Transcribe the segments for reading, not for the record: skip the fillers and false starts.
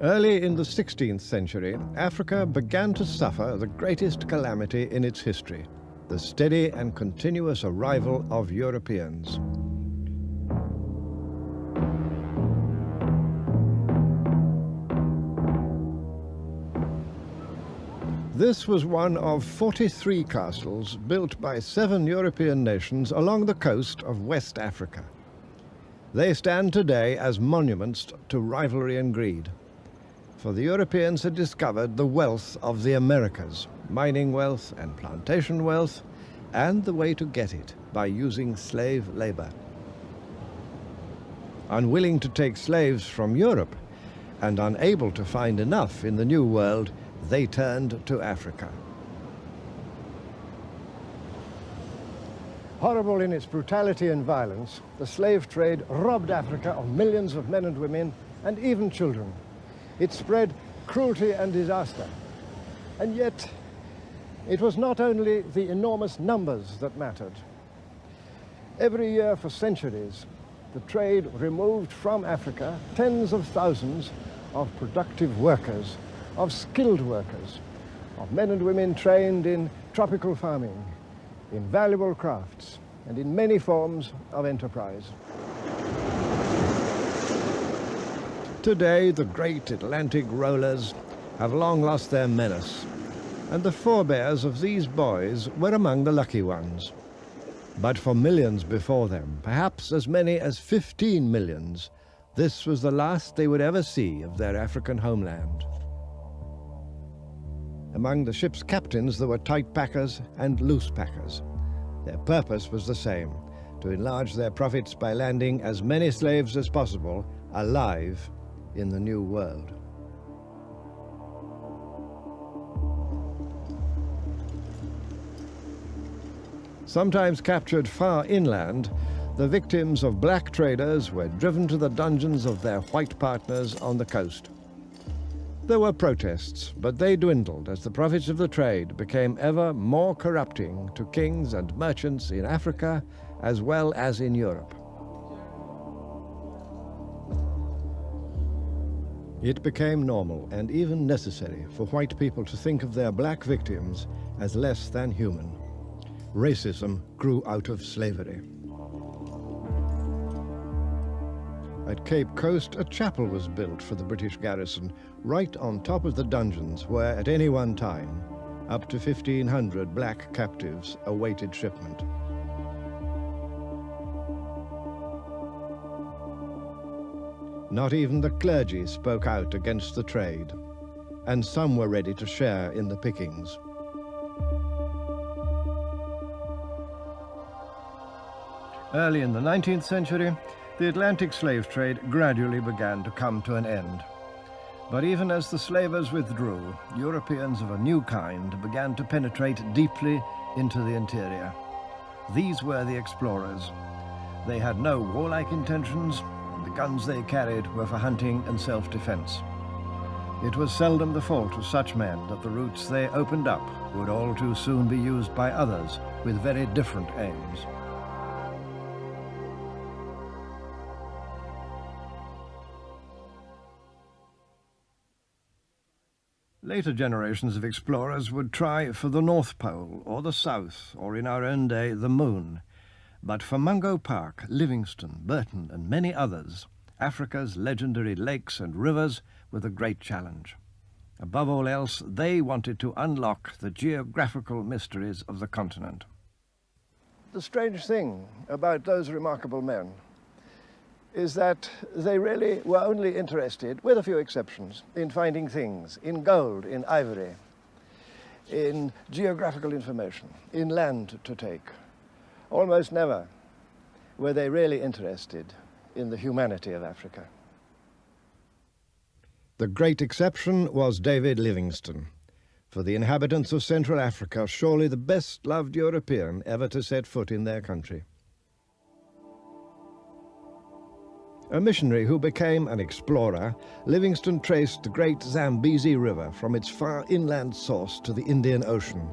Early in the 16th century, Africa began to suffer the greatest calamity in its history, the steady and continuous arrival of Europeans. This was one of 43 castles built by 7 European nations along the coast of West Africa. They stand today as monuments to rivalry and greed. For the Europeans had discovered the wealth of the Americas, mining wealth and plantation wealth, and the way to get it by using slave labor. Unwilling to take slaves from Europe and unable to find enough in the New World, they turned to Africa. Horrible in its brutality and violence, the slave trade robbed Africa of millions of men and women, and even children. It spread cruelty and disaster. And yet, it was not only the enormous numbers that mattered. Every year for centuries, the trade removed from Africa tens of thousands of productive workers, of skilled workers, of men and women trained in tropical farming, in valuable crafts, and in many forms of enterprise. Today, the great Atlantic rollers have long lost their menace, and the forebears of these boys were among the lucky ones. But for millions before them, perhaps as many as 15 millions, this was the last they would ever see of their African homeland. Among the ship's captains there were tight packers and loose packers. Their purpose was the same, to enlarge their profits by landing as many slaves as possible alive in the New World. Sometimes captured far inland, the victims of black traders were driven to the dungeons of their white partners on the coast. There were protests, but they dwindled as the profits of the trade became ever more corrupting to kings and merchants in Africa as well as in Europe. It became normal and even necessary for white people to think of their black victims as less than human. Racism grew out of slavery. At Cape Coast, a chapel was built for the British garrison right on top of the dungeons where, at any one time, up to 1,500 black captives awaited shipment. Not even the clergy spoke out against the trade, and some were ready to share in the pickings. Early in the 19th century, the Atlantic slave trade gradually began to come to an end. But even as the slavers withdrew, Europeans of a new kind began to penetrate deeply into the interior. These were the explorers. They had no warlike intentions, and the guns they carried were for hunting and self-defense. It was seldom the fault of such men that the routes they opened up would all too soon be used by others with very different aims. Later generations of explorers would try for the North Pole or the South, or in our own day, the Moon. But for Mungo Park, Livingstone, Burton, and many others, Africa's legendary lakes and rivers were the great challenge. Above all else, they wanted to unlock the geographical mysteries of the continent. The strange thing about those remarkable men is that they really were only interested, with a few exceptions, in finding things, in gold, in ivory, in geographical information, in land to take. Almost never were they really interested in the humanity of Africa. The great exception was David Livingstone. For the inhabitants of Central Africa, surely the best-loved European ever to set foot in their country. A missionary who became an explorer, Livingstone traced the great Zambezi River from its far inland source to the Indian Ocean,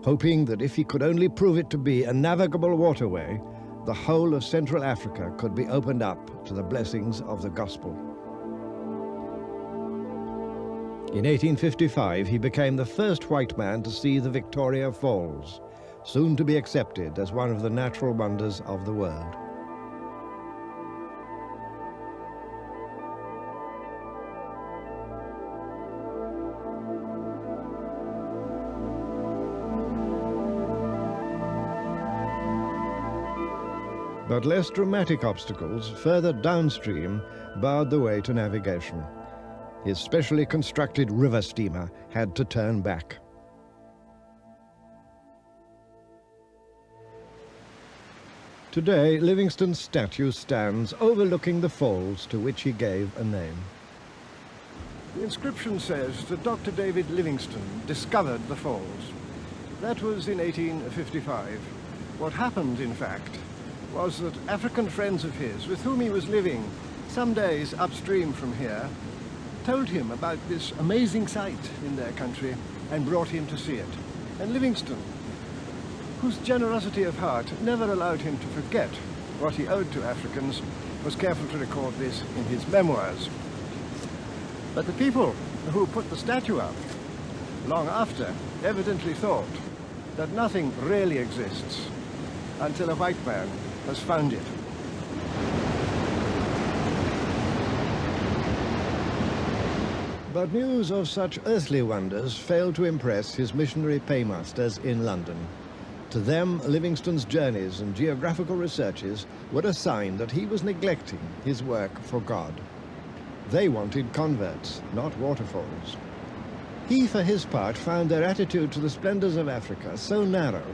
hoping that if he could only prove it to be a navigable waterway, the whole of Central Africa could be opened up to the blessings of the gospel. In 1855, he became the first white man to see the Victoria Falls, soon to be accepted as one of the natural wonders of the world. But less dramatic obstacles further downstream barred the way to navigation. His specially constructed river steamer had to turn back. Today, Livingstone's statue stands overlooking the falls to which he gave a name. The inscription says that Dr. David Livingstone discovered the falls. That was in 1855. What happened, in fact, was that African friends of his, with whom he was living some days upstream from here, told him about this amazing sight in their country and brought him to see it. And Livingstone, whose generosity of heart never allowed him to forget what he owed to Africans, was careful to record this in his memoirs. But the people who put the statue up long after evidently thought that nothing really exists until a white man has found it. But news of such earthly wonders failed to impress his missionary paymasters in London. To them, Livingstone's journeys and geographical researches were a sign that he was neglecting his work for God. They wanted converts, not waterfalls. He, for his part, found their attitude to the splendors of Africa so narrow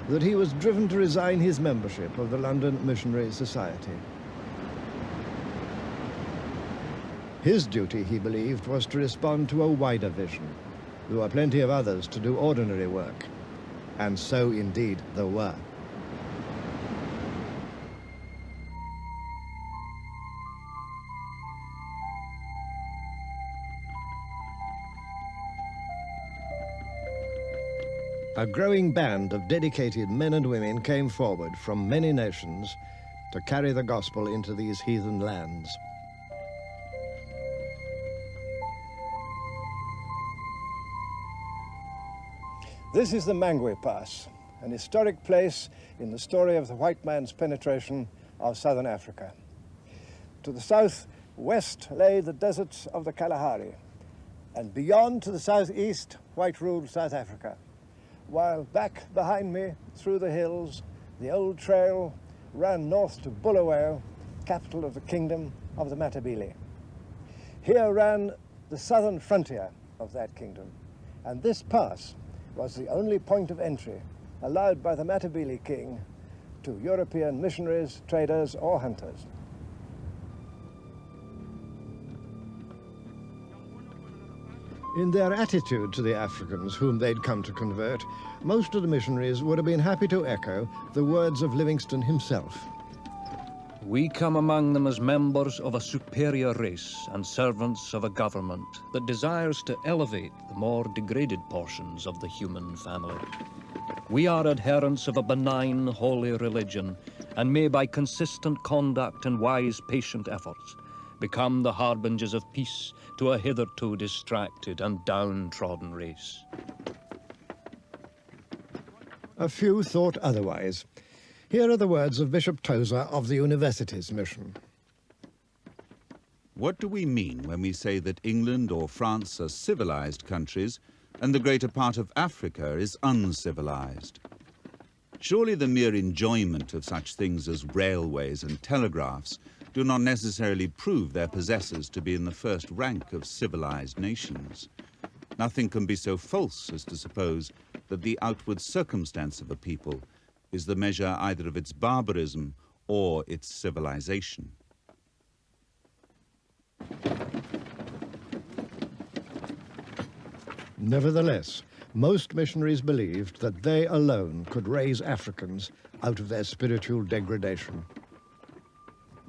that he was driven to resign his membership of the London Missionary Society. His duty, he believed, was to respond to a wider vision. There were plenty of others to do ordinary work, and so indeed there were. A growing band of dedicated men and women came forward from many nations to carry the gospel into these heathen lands. This is the Mangwe Pass, an historic place in the story of the white man's penetration of southern Africa. To the southwest lay the deserts of the Kalahari, and beyond to the southeast, white-ruled South Africa. While back behind me, through the hills, the old trail ran north to Bulawayo, capital of the kingdom of the Matabele. Here ran the southern frontier of that kingdom, and this pass was the only point of entry allowed by the Matabele king to European missionaries, traders, or hunters. In their attitude to the Africans whom they'd come to convert, most of the missionaries would have been happy to echo the words of Livingstone himself. We come among them as members of a superior race and servants of a government that desires to elevate the more degraded portions of the human family. We are adherents of a benign, holy religion, and may by consistent conduct and wise, patient efforts become the harbingers of peace to a hitherto distracted and downtrodden race. A few thought otherwise. Here are the words of Bishop Tozer of the University's mission. What do we mean when we say that England or France are civilized countries and the greater part of Africa is uncivilized? Surely the mere enjoyment of such things as railways and telegraphs do not necessarily prove their possessors to be in the first rank of civilized nations. Nothing can be so false as to suppose that the outward circumstance of a people is the measure either of its barbarism or its civilization. Nevertheless, most missionaries believed that they alone could raise Africans out of their spiritual degradation.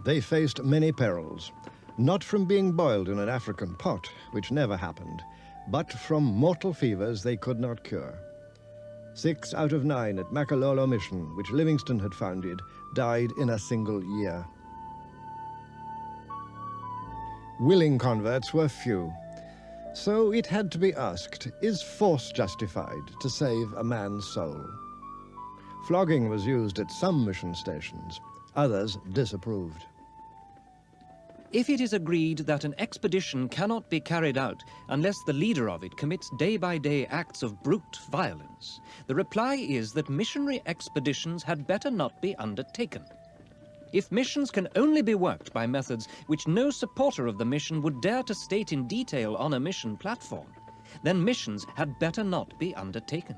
They faced many perils, not from being boiled in an African pot, which never happened, but from mortal fevers they could not cure. 6 out of 9 at Makalolo Mission, which Livingstone had founded, died in a single year. Willing converts were few. So it had to be asked, is force justified to save a man's soul? Flogging was used at some mission stations, others disapproved. If it is agreed that an expedition cannot be carried out unless the leader of it commits day-by-day acts of brute violence, the reply is that missionary expeditions had better not be undertaken. If missions can only be worked by methods which no supporter of the mission would dare to state in detail on a mission platform, then missions had better not be undertaken.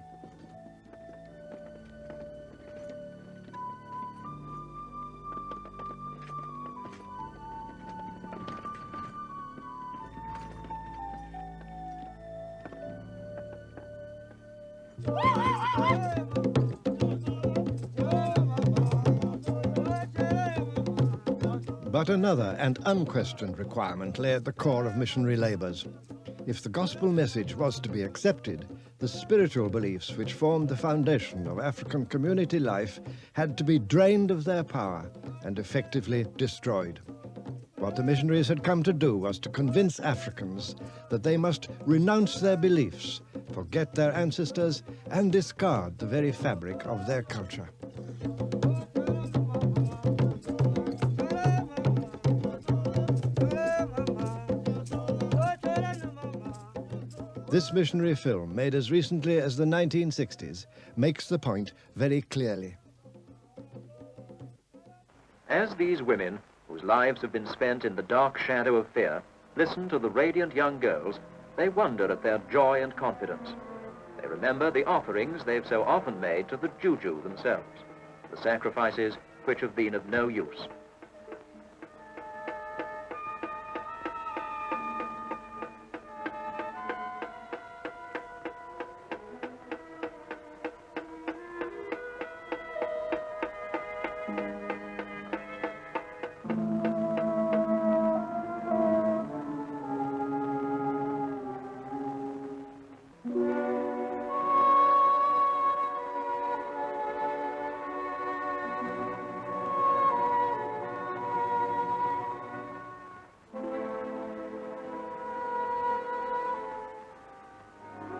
But another and unquestioned requirement lay at the core of missionary labours. If the gospel message was to be accepted, the spiritual beliefs which formed the foundation of African community life had to be drained of their power and effectively destroyed. What the missionaries had come to do was to convince Africans that they must renounce their beliefs, forget their ancestors, and discard the very fabric of their culture. This missionary film, made as recently as the 1960s, makes the point very clearly. As these women, whose lives have been spent in the dark shadow of fear, listen to the radiant young girls, they wonder at their joy and confidence. They remember the offerings they've so often made to the juju themselves, the sacrifices which have been of no use.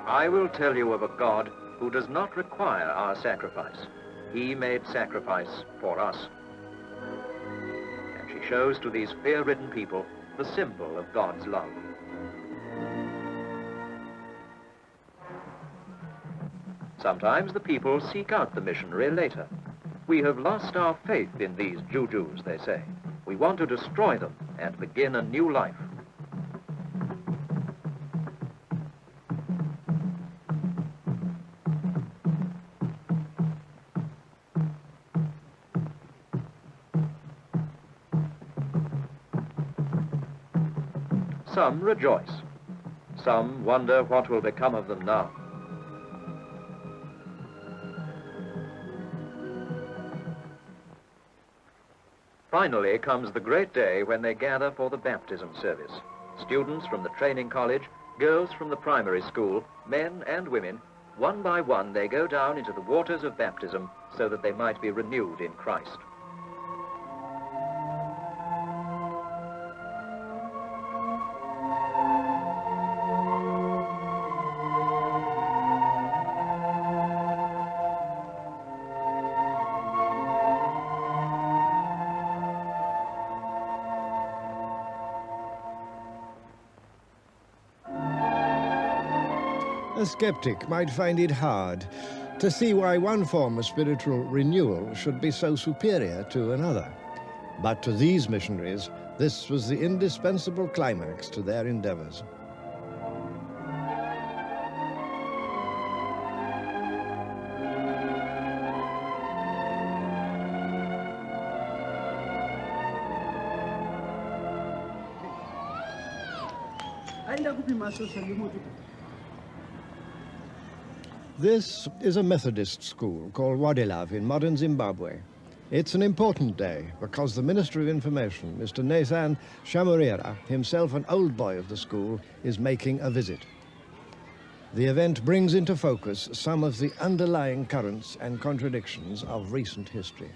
I will tell you of a God who does not require our sacrifice. He made sacrifice for us. And she shows to these fear-ridden people the symbol of God's love. Sometimes the people seek out the missionary later. We have lost our faith in these jujus, they say. We want to destroy them and begin a new life. Some rejoice. Some wonder what will become of them now. Finally comes the great day when they gather for the baptism service. Students from the training college, girls from the primary school, men and women, one by one they go down into the waters of baptism so that they might be renewed in Christ. A skeptic might find it hard to see why one form of spiritual renewal should be so superior to another. But to these missionaries, this was the indispensable climax to their endeavors. This is a Methodist school called Wadilav in modern Zimbabwe. It's an important day because the Minister of Information, Mr. Nathan Shamurira, himself an old boy of the school, is making a visit. The event brings into focus some of the underlying currents and contradictions of recent history.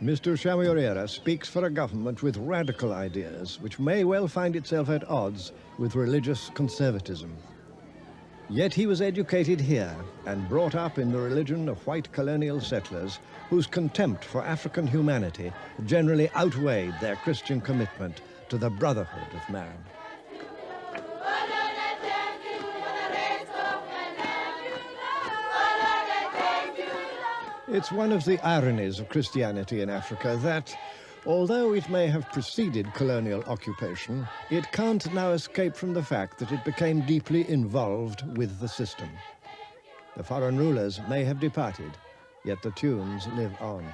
Mr. Chamuirera speaks for a government with radical ideas, which may well find itself at odds with religious conservatism. Yet he was educated here and brought up in the religion of white colonial settlers whose contempt for African humanity generally outweighed their Christian commitment to the brotherhood of man. It's one of the ironies of Christianity in Africa that, although it may have preceded colonial occupation, it can't now escape from the fact that it became deeply involved with the system. The foreign rulers may have departed, yet the tunes live on.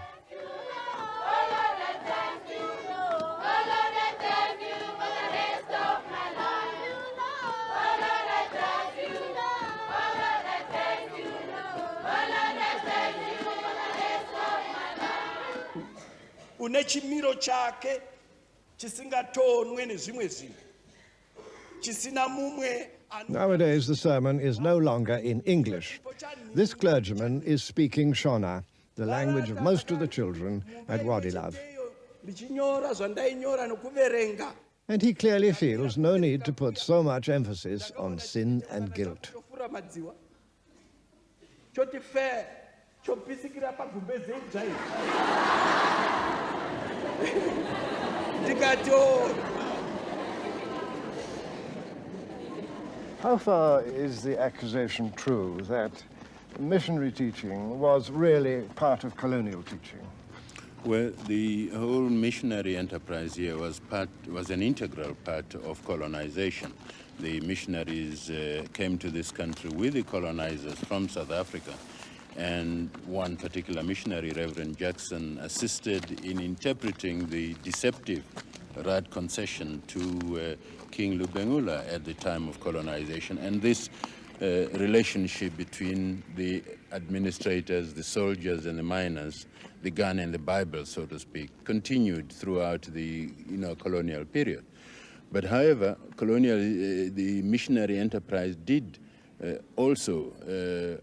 Unechimiro chake chisingatonwe nezvimwe zvinhu chisina mumwe. Nowadays the sermon is no longer in English. This clergyman is speaking Shona, the language of most of the children at Wadilav. And he clearly feels no need to put so much emphasis on sin and guilt. How far is the accusation true that missionary teaching was really part of colonial teaching? Well, the whole missionary enterprise here was an integral part of colonization. The missionaries came to this country with the colonizers from South Africa, and one particular missionary, Reverend Jackson, assisted in interpreting the deceptive Rad concession to King Lubengula at the time of colonization. And this relationship between the administrators, the soldiers and the miners, the gun and the Bible, so to speak, continued throughout the colonial period. But however, the missionary enterprise did also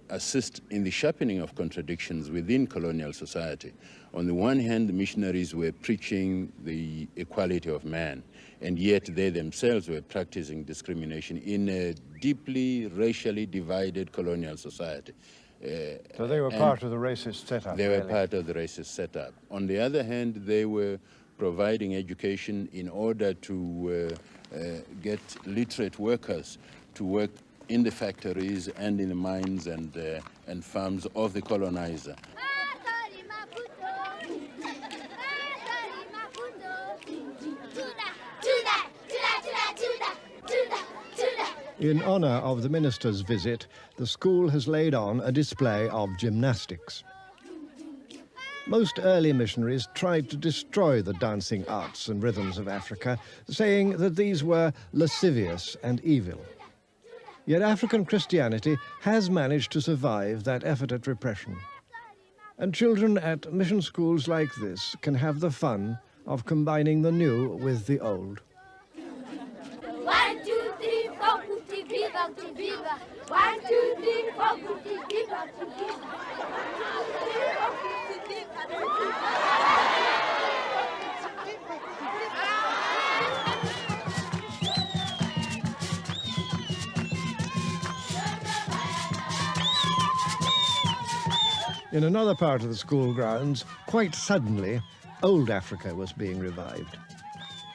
assist in the sharpening of contradictions within colonial society. On the one hand, the missionaries were preaching the equality of man, and yet they themselves were practicing discrimination in a deeply racially divided colonial society. So they were part of the racist setup. They were part of the racist setup. On the other hand, they were providing education in order to get literate workers to work in the factories and in the mines and farms of the colonizer. In honor of the minister's visit, the school has laid on a display of gymnastics. Most early missionaries tried to destroy the dancing arts and rhythms of Africa, saying that these were lascivious and evil. Yet African Christianity has managed to survive that effort at repression. And children at mission schools like this can have the fun of combining the new with the old. 1, 2, 3, 4, kuti viva, kuti viva. 1, 2, 3, 4, kuti viva, kuti viva. 1, 2, 3, 4, kuti viva, kuti viva. In another part of the school grounds, quite suddenly, old Africa was being revived.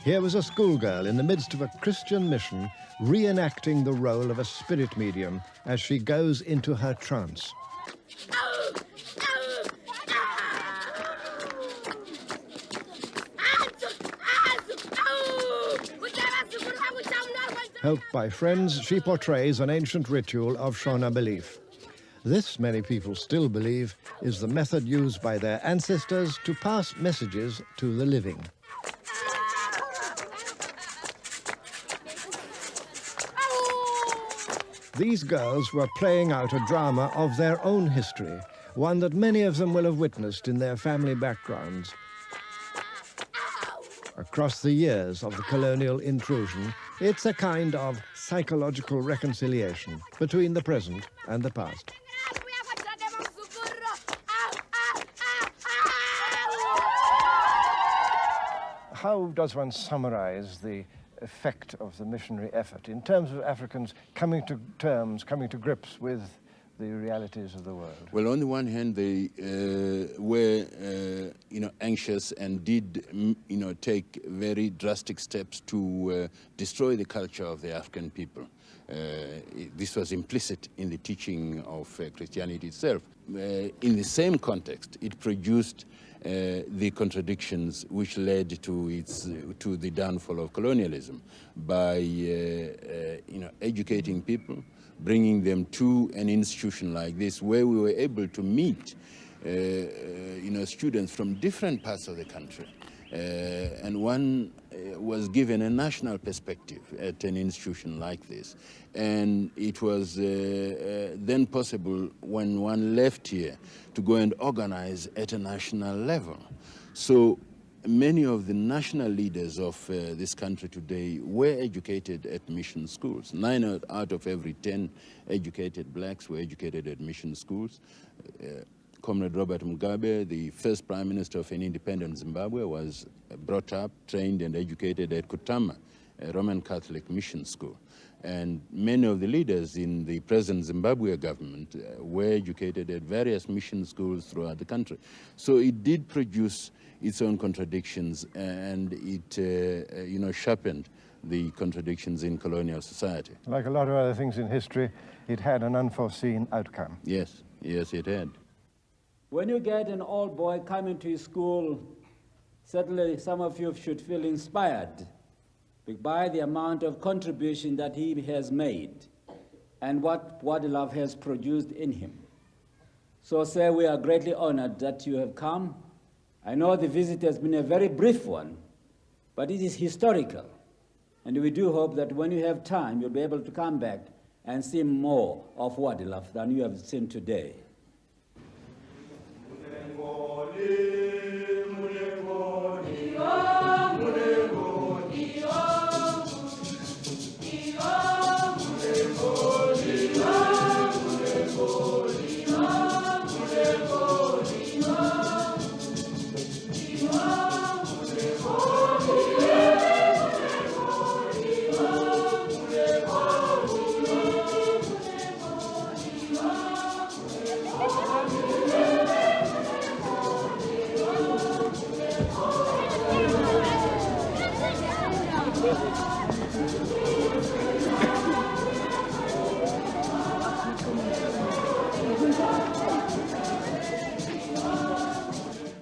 Here was a schoolgirl in the midst of a Christian mission reenacting the role of a spirit medium as she goes into her trance. Helped by friends, she portrays an ancient ritual of Shona belief. This, many people still believe, is the method used by their ancestors to pass messages to the living. These girls were playing out a drama of their own history, one that many of them will have witnessed in their family backgrounds. Across the years of the colonial intrusion, it's a kind of psychological reconciliation between the present and the past. how does one summarize the effect of the missionary effort in terms of Africans coming to terms, coming to grips with the realities of the world? Well, on the one hand, they were, anxious and did, take very drastic steps to destroy the culture of the African people. This was implicit in the teaching of Christianity itself. In the same context, it produced the contradictions which led to the downfall of colonialism by educating people, bringing them to an institution like this where we were able to meet students from different parts of the country. And one was given a national perspective at an institution like this. And it was then possible when one left here to go and organize at a national level. So many of the national leaders of this country today were educated at mission schools. 9 out of every 10 educated blacks were educated at mission schools. Comrade Robert Mugabe, the first prime minister of an independent Zimbabwe, was brought up, trained and educated at Kutama, a Roman Catholic mission school. And many of the leaders in the present Zimbabwe government were educated at various mission schools throughout the country. So it did produce its own contradictions, and it sharpened the contradictions in colonial society. Like a lot of other things in history, it had an unforeseen outcome. Yes, yes, it had. When you get an old boy coming to his school, certainly some of you should feel inspired by the amount of contribution that he has made and what love has produced in him. So, sir, we are greatly honored that you have come. I know the visit has been a very brief one, but it is historical. And we do hope that when you have time, you'll be able to come back and see more of love than you have seen today.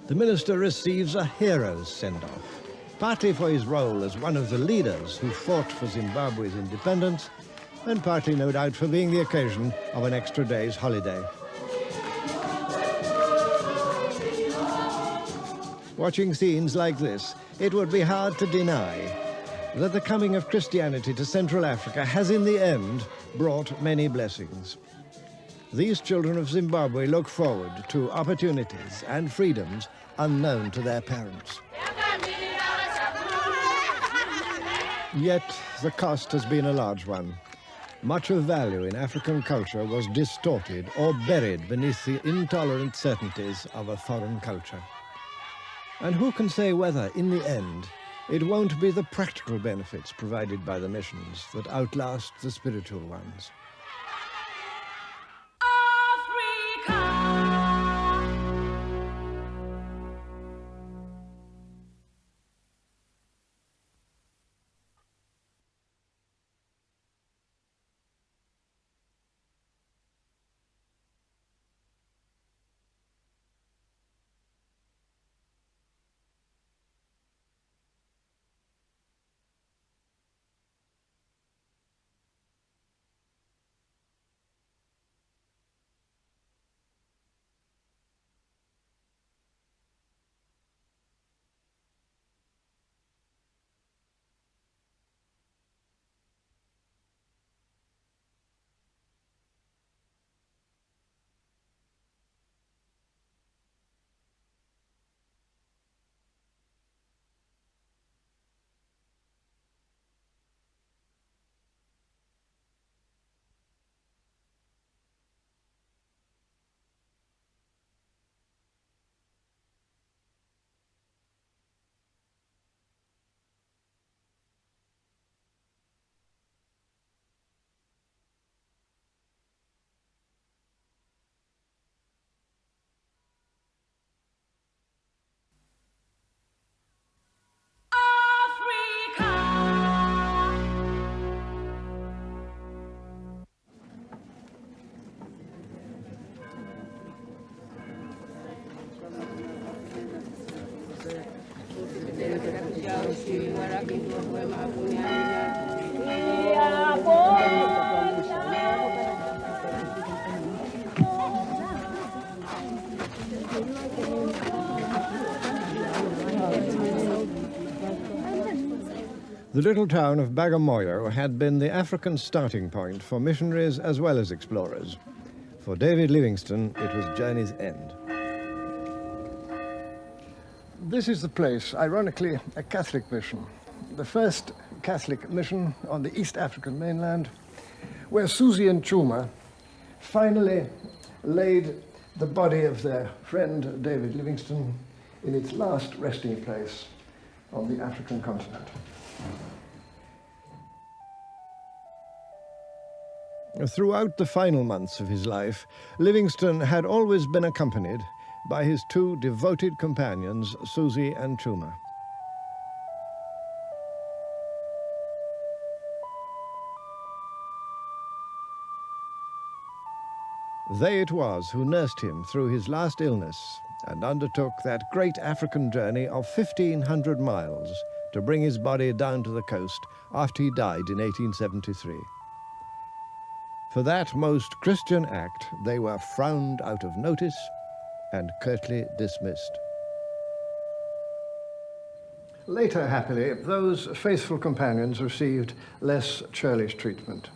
The minister receives a hero's send-off, partly for his role as one of the leaders who fought for Zimbabwe's independence, and partly, no doubt, for being the occasion of an extra day's holiday. Watching scenes like this, it would be hard to deny that the coming of Christianity to Central Africa has in the end brought many blessings. These children of Zimbabwe look forward to opportunities and freedoms unknown to their parents. Yet the cost has been a large one. Much of value in African culture was distorted or buried beneath the intolerant certainties of a foreign culture. And who can say whether, in the end, it won't be the practical benefits provided by the missions that outlast the spiritual ones? The little town of Bagamoyo had been the African starting point for missionaries as well as explorers. For David Livingstone, it was journey's end. This is the place, ironically, a Catholic mission. The first Catholic mission on the East African mainland, where Susie and Chuma finally laid the body of their friend David Livingstone in its last resting place on the African continent. Throughout the final months of his life, Livingstone had always been accompanied by his two devoted companions, Susie and Chuma. They it was who nursed him through his last illness and undertook that great African journey of 1,500 miles to bring his body down to the coast after he died in 1873. For that most Christian act, they were frowned out of notice and curtly dismissed. Later, happily, those faithful companions received less churlish treatment.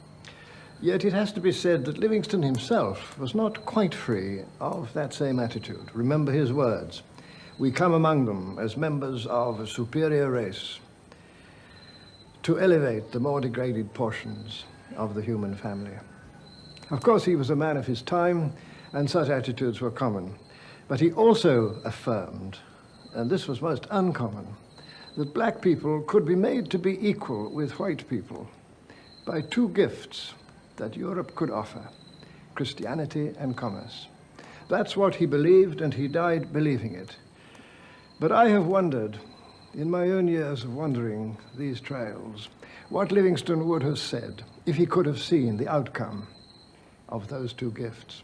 Yet it has to be said that Livingstone himself was not quite free of that same attitude. Remember his words, "We come among them as members of a superior race to elevate the more degraded portions of the human family." Of course, he was a man of his time, and such attitudes were common. But he also affirmed, and this was most uncommon, that black people could be made to be equal with white people by two gifts that Europe could offer, Christianity and commerce. That's what he believed, and he died believing it. But I have wondered, in my own years of wandering these trails, what Livingstone would have said if he could have seen the outcome of those two gifts.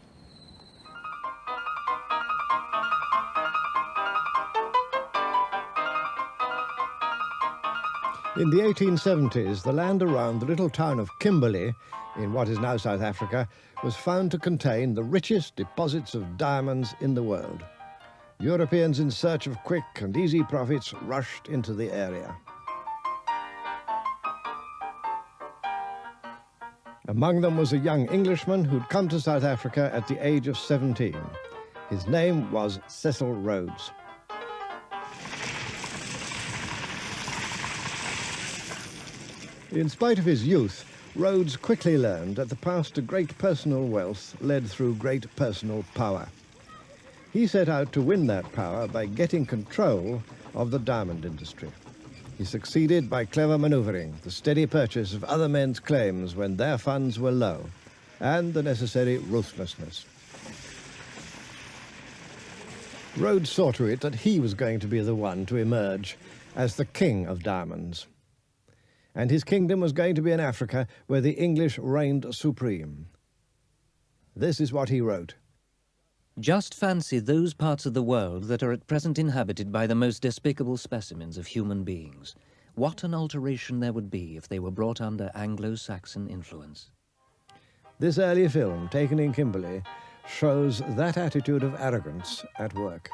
In the 1870s, the land around the little town of Kimberley, in what is now South Africa, was found to contain the richest deposits of diamonds in the world. Europeans in search of quick and easy profits rushed into the area. Among them was a young Englishman who'd come to South Africa at the age of 17. His name was Cecil Rhodes. In spite of his youth, Rhodes quickly learned that the path to great personal wealth led through great personal power. He set out to win that power by getting control of the diamond industry. He succeeded by clever maneuvering, the steady purchase of other men's claims when their funds were low, and the necessary ruthlessness. Rhodes saw to it that he was going to be the one to emerge as the king of diamonds. And his kingdom was going to be in Africa, where the English reigned supreme. This is what he wrote. Just fancy those parts of the world that are at present inhabited by the most despicable specimens of human beings. What an alteration there would be if they were brought under Anglo-Saxon influence. This early film, taken in Kimberley, shows that attitude of arrogance at work.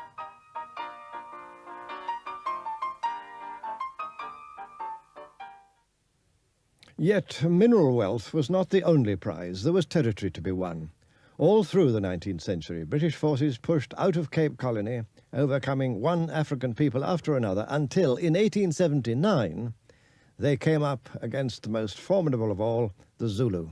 Yet mineral wealth was not the only prize. There was territory to be won. All through the 19th century, British forces pushed out of Cape Colony, overcoming one African people after another, until in 1879 they came up against the most formidable of all, the Zulu.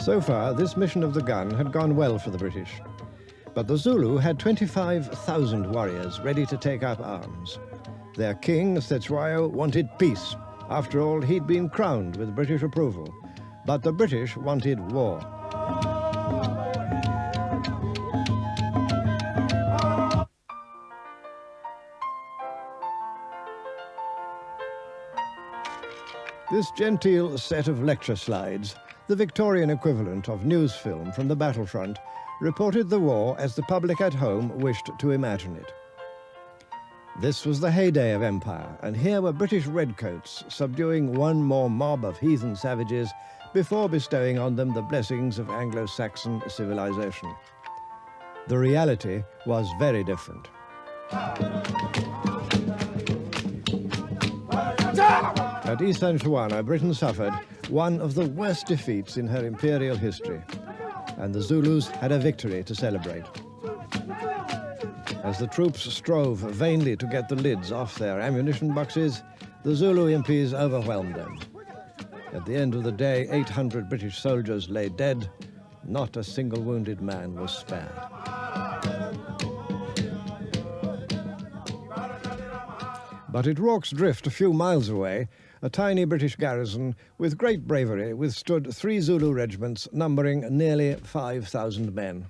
So far, this mission of the gun had gone well for the British. But the Zulu had 25,000 warriors ready to take up arms. Their king, Cetshwayo, wanted peace. After all, he'd been crowned with British approval. But the British wanted war. This genteel set of lecture slides, the Victorian equivalent of news film from the battlefront, reported the war as the public at home wished to imagine it. This was the heyday of empire, and here were British redcoats subduing one more mob of heathen savages before bestowing on them the blessings of Anglo-Saxon civilization. The reality was very different. At San Juana, Britain suffered one of the worst defeats in her imperial history, and the Zulus had a victory to celebrate. As the troops strove vainly to get the lids off their ammunition boxes, the Zulu impis overwhelmed them. At the end of the day, 800 British soldiers lay dead. Not a single wounded man was spared. But at Rorke's Drift, a few miles away, a tiny British garrison with great bravery withstood 3 Zulu regiments numbering nearly 5,000 men.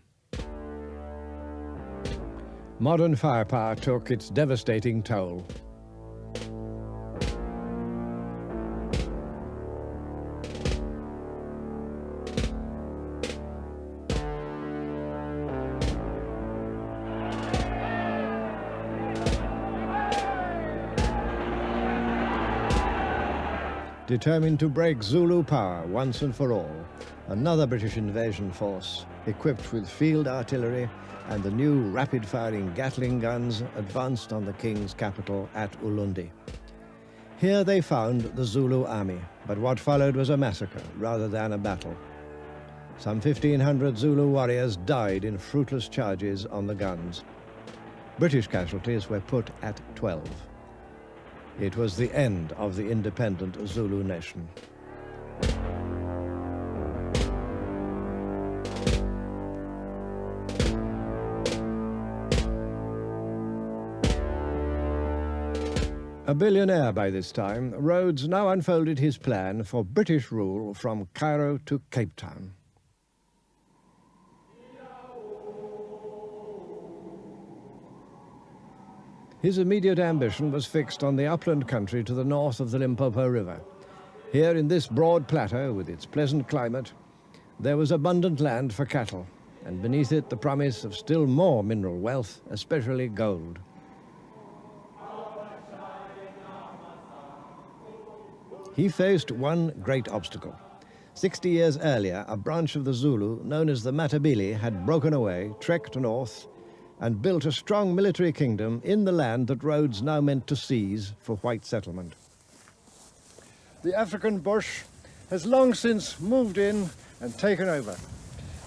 Modern firepower took its devastating toll. Determined to break Zulu power once and for all, another British invasion force, equipped with field artillery and the new rapid-firing Gatling guns, advanced on the king's capital at Ulundi. Here they found the Zulu army, but what followed was a massacre rather than a battle. Some 1,500 Zulu warriors died in fruitless charges on the guns. British casualties were put at 12. It was the end of the independent Zulu nation. A billionaire by this time, Rhodes now unfolded his plan for British rule from Cairo to Cape Town. His immediate ambition was fixed on the upland country to the north of the Limpopo River. Here in this broad plateau, with its pleasant climate, there was abundant land for cattle, and beneath it the promise of still more mineral wealth, especially gold. He faced one great obstacle. 60 years earlier, a branch of the Zulu known as the Matabele had broken away, trekked north, and built a strong military kingdom in the land that Rhodes now meant to seize for white settlement. The African bush has long since moved in and taken over.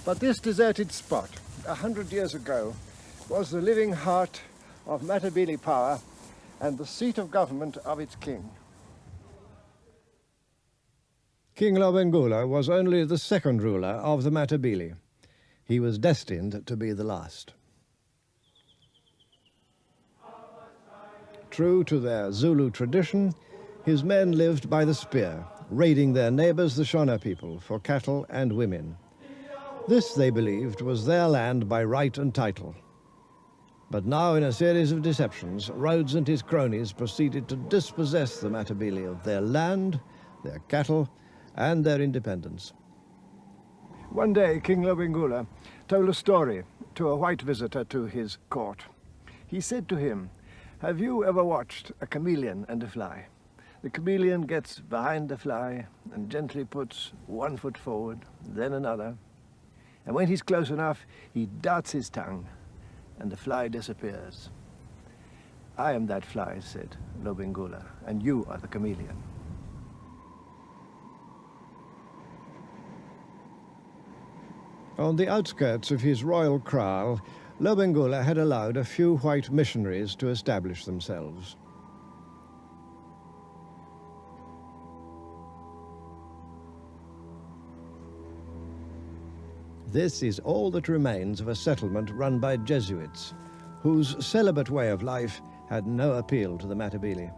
But this deserted spot, 100 years ago, was the living heart of Matabele power and the seat of government of its king. King Lobengula was only the second ruler of the Matabele. He was destined to be the last. True to their Zulu tradition, his men lived by the spear, raiding their neighbors, the Shona people, for cattle and women. This, they believed, was their land by right and title. But now, in a series of deceptions, Rhodes and his cronies proceeded to dispossess the Matabele of their land, their cattle, and their independence. One day, King Lobengula told a story to a white visitor to his court. He said to him, "Have you ever watched a chameleon and a fly? The chameleon gets behind the fly and gently puts one foot forward, then another. And when he's close enough, he darts his tongue, and the fly disappears. I am that fly," said Lobengula, "and you are the chameleon." On the outskirts of his royal kraal, Lobengula had allowed a few white missionaries to establish themselves. This is all that remains of a settlement run by Jesuits, whose celibate way of life had no appeal to the Matabele.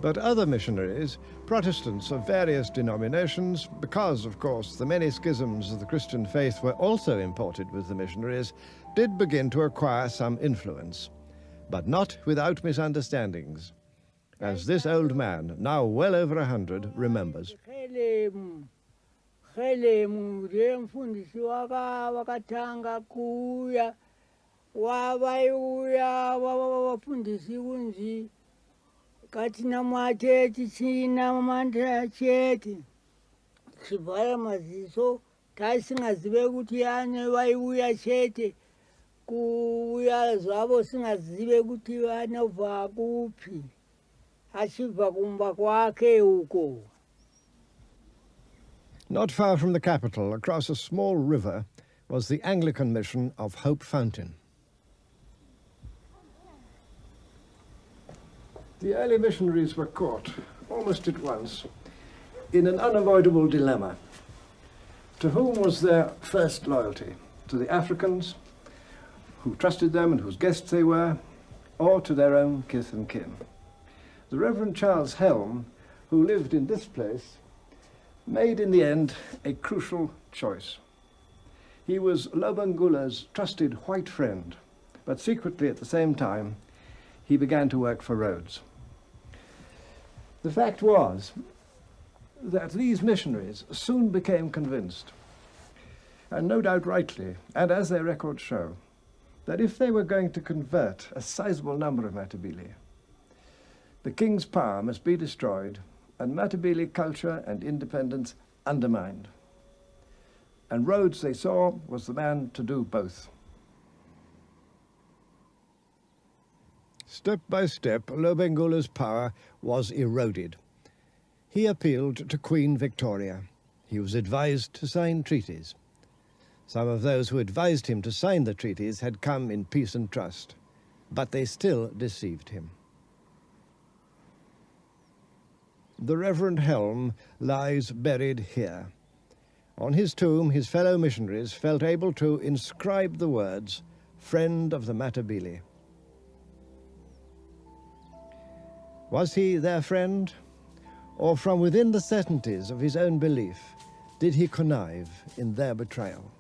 But other missionaries, Protestants of various denominations, because, of course, the many schisms of the Christian faith were also imported with the missionaries, did begin to acquire some influence. but not without misunderstandings, as this old man, now well over 100, remembers. Helemu ndiye mfundisi wakatanga kuya wavaiuya wavafundisi kunzi katina mwateti china mandira chete chibvara maziso taisingazive kuti ane vaiuya chete kuuya zvavo singazive kuti vanobva kupi achibva kumba kwake uko. Not far from the capital, across a small river, was the Anglican mission of Hope Fountain. The early missionaries were caught, almost at once, in an unavoidable dilemma. To whom was their first loyalty? To the Africans, who trusted them and whose guests they were, or to their own kith and kin? The Reverend Charles Helm, who lived in this place, made in the end a crucial choice. He was Lobengula's trusted white friend, but secretly at the same time he began to work for Rhodes. The fact was that these missionaries soon became convinced, and no doubt rightly, and as their records show, that if they were going to convert a sizable number of Matabele, the king's power must be destroyed and Matabele culture and independence undermined. And Rhodes, they saw, was the man to do both. Step by step, Lobengula's power was eroded. He appealed to Queen Victoria. He was advised to sign treaties. Some of those who advised him to sign the treaties had come in peace and trust, but they still deceived him. The Reverend Helm lies buried here. On his tomb, his fellow missionaries felt able to inscribe the words, "Friend of the Matabele." Was he their friend? Or from within the certainties of his own belief, did he connive in their betrayal?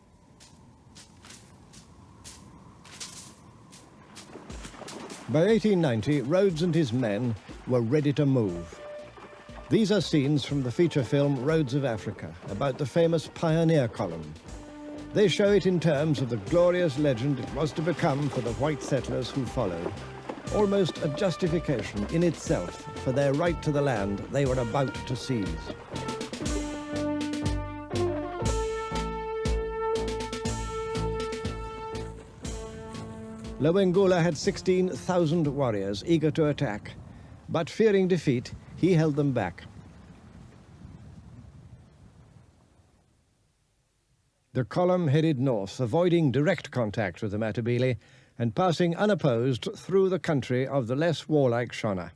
By 1890, Rhodes and his men were ready to move. These are scenes from the feature film Roads of Africa, about the famous pioneer column. They show it in terms of the glorious legend it was to become for the white settlers who followed, almost a justification in itself for their right to the land they were about to seize. Lobengula had 16,000 warriors eager to attack, but fearing defeat, he held them back. The column headed north, avoiding direct contact with the Matabele and passing unopposed through the country of the less warlike Shona.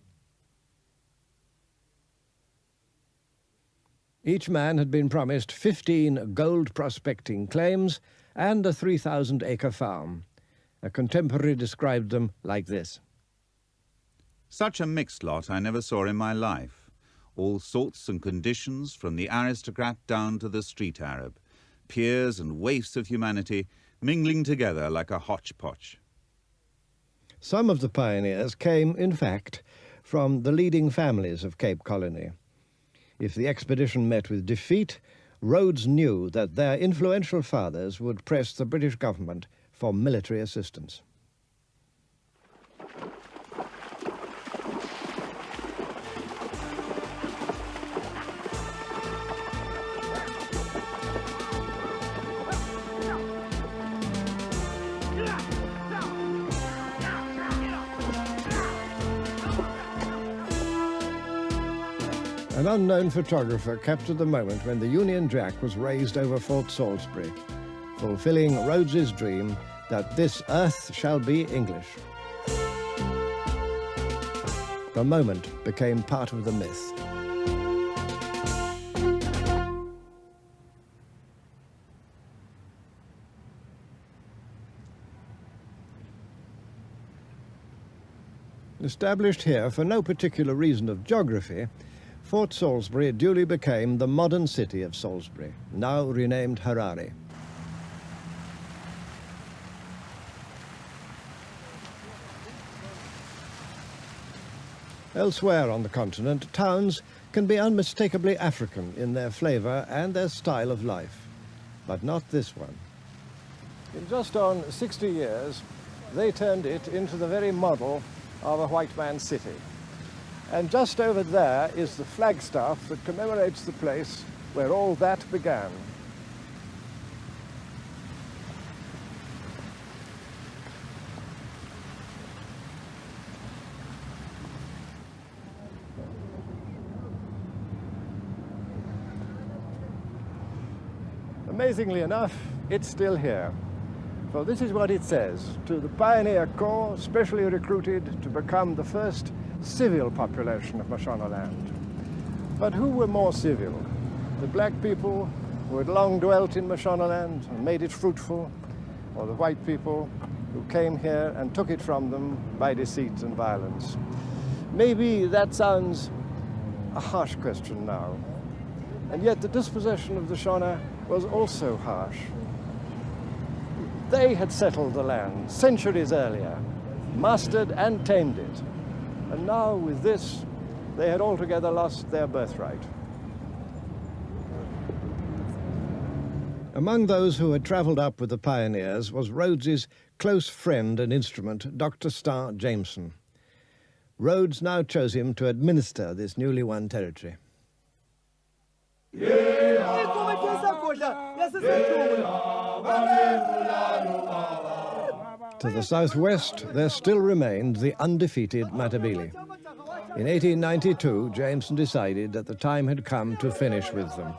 Each man had been promised 15 gold prospecting claims and a 3,000-acre farm. A contemporary described them like this. Such a mixed lot I never saw in my life. All sorts and conditions, from the aristocrat down to the street Arab. Peers and waifs of humanity mingling together like a hodgepodge. Some of the pioneers came, in fact, from the leading families of Cape Colony. If the expedition met with defeat, Rhodes knew that their influential fathers would press the British government for military assistance. An unknown photographer captured the moment when the Union Jack was raised over Fort Salisbury, fulfilling Rhodes's dream that this earth shall be English. The moment became part of the myth. Established here for no particular reason of geography, Fort Salisbury duly became the modern city of Salisbury, now renamed Harare. Elsewhere on the continent, towns can be unmistakably African in their flavour and their style of life, but not this one. In just on 60 years, they turned it into the very model of a white man's city. And just over there is the flagstaff that commemorates the place where all that began. Amazingly enough, it's still here. For this is what it says: to the Pioneer Corps, specially recruited to become the first civil population of Mashonaland. But who were more civil? The black people who had long dwelt in Mashonaland and made it fruitful, or the white people who came here and took it from them by deceit and violence? Maybe that sounds a harsh question now, and yet the dispossession of the Shona was also harsh. They had settled the land centuries earlier, mastered and tamed it, and now with this, they had altogether lost their birthright. Among those who had travelled up with the pioneers was Rhodes's close friend and instrument, Dr. Starr Jameson. Rhodes now chose him to administer this newly won territory. To the southwest, there still remained the undefeated Matabele. In 1892, Jameson decided that the time had come to finish with them.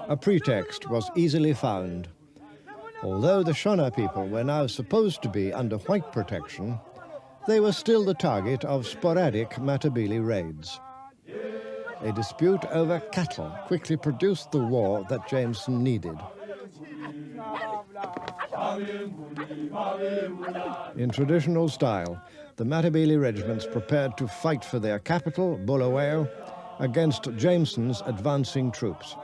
A pretext was easily found. Although the Shona people were now supposed to be under white protection, they were still the target of sporadic Matabele raids. A dispute over cattle quickly produced the war that Jameson needed. In traditional style, the Matabele regiments prepared to fight for their capital, Bulawayo, against Jameson's advancing troops.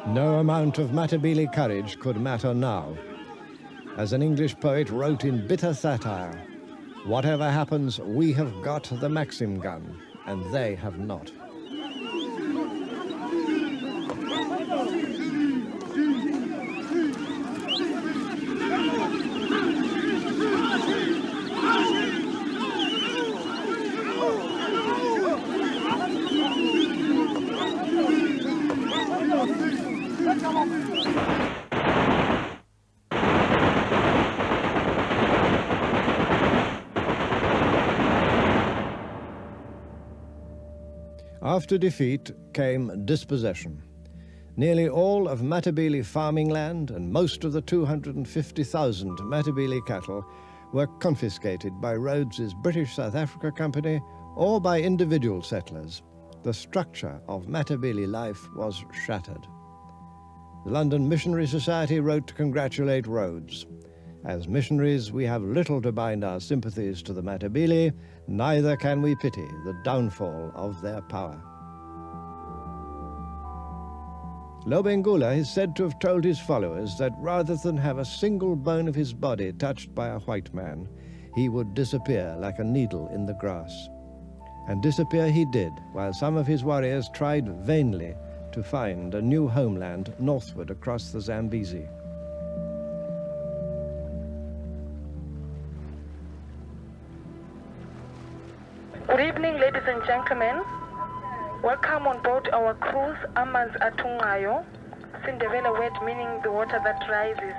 No amount of Matabele courage could matter now. As an English poet wrote in bitter satire, "Whatever happens, we have got the Maxim gun, and they have not." After defeat came dispossession. Nearly all of Matabele farming land and most of the 250,000 Matabele cattle were confiscated by Rhodes's British South Africa Company or by individual settlers. The structure of Matabele life was shattered. The London Missionary Society wrote to congratulate Rhodes. As missionaries, we have little to bind our sympathies to the Matabele, neither can we pity the downfall of their power. Lobengula is said to have told his followers that rather than have a single bone of his body touched by a white man, he would disappear like a needle in the grass. And disappear he did, while some of his warriors tried vainly to find a new homeland northward across the Zambezi. Good evening, ladies and gentlemen. Welcome on board our cruise, Amanzi Athunqayo, Sindebele word meaning the water that rises.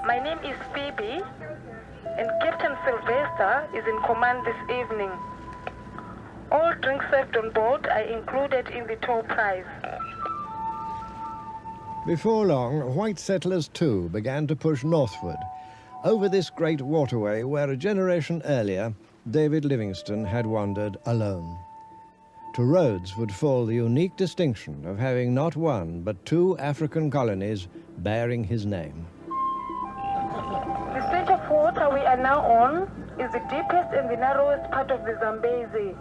My name is Phoebe, and Captain Sylvester is in command this evening. All drinks served on board are included in the toll price. Before long, white settlers too began to push northward, over this great waterway where a generation earlier, David Livingstone had wandered alone. To Rhodes would fall the unique distinction of having not one but two African colonies bearing his name. The stretch of water we are now on is the deepest and the narrowest part of the Zambezi,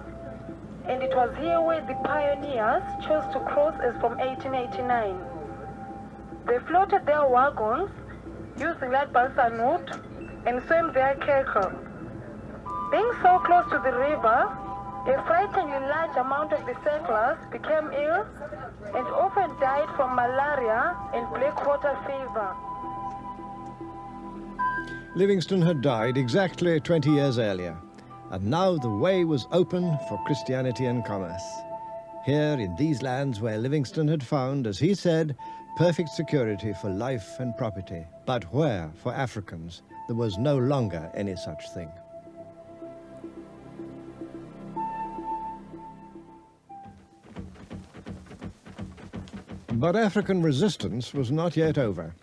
and it was here where the pioneers chose to cross as from 1889. They floated their wagons using that balsa wood and swam their keka. Being so close to the river, a frighteningly large amount of the settlers became ill and often died from malaria and blackwater fever. Livingstone had died exactly 20 years earlier, and now the way was open for Christianity and commerce. Here in these lands where Livingstone had found, as he said, perfect security for life and property, but where, for Africans, there was no longer any such thing. But African resistance was not yet over.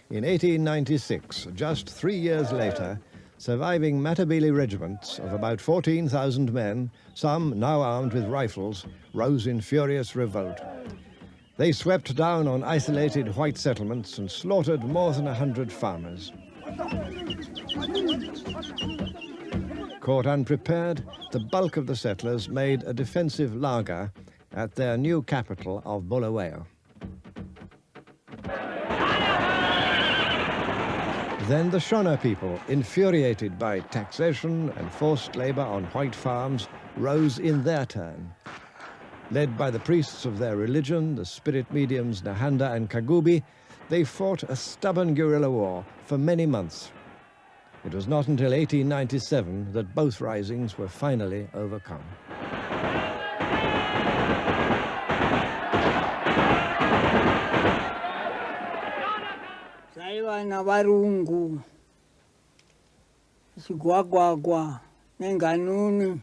In 1896, just 3 years later, surviving Matabele regiments of about 14,000 men, some now armed with rifles, rose in furious revolt. They swept down on isolated white settlements and slaughtered more than 100 farmers. Caught unprepared, the bulk of the settlers made a defensive laager at their new capital of Bulawayo. Then the Shona people, infuriated by taxation and forced labor on white farms, rose in their turn. Led by the priests of their religion, the spirit mediums Nahanda and Kagubi, they fought a stubborn guerrilla war for many months. It was not until 1897 that both risings were finally overcome. Na varungu chigwagwagwa nenganuni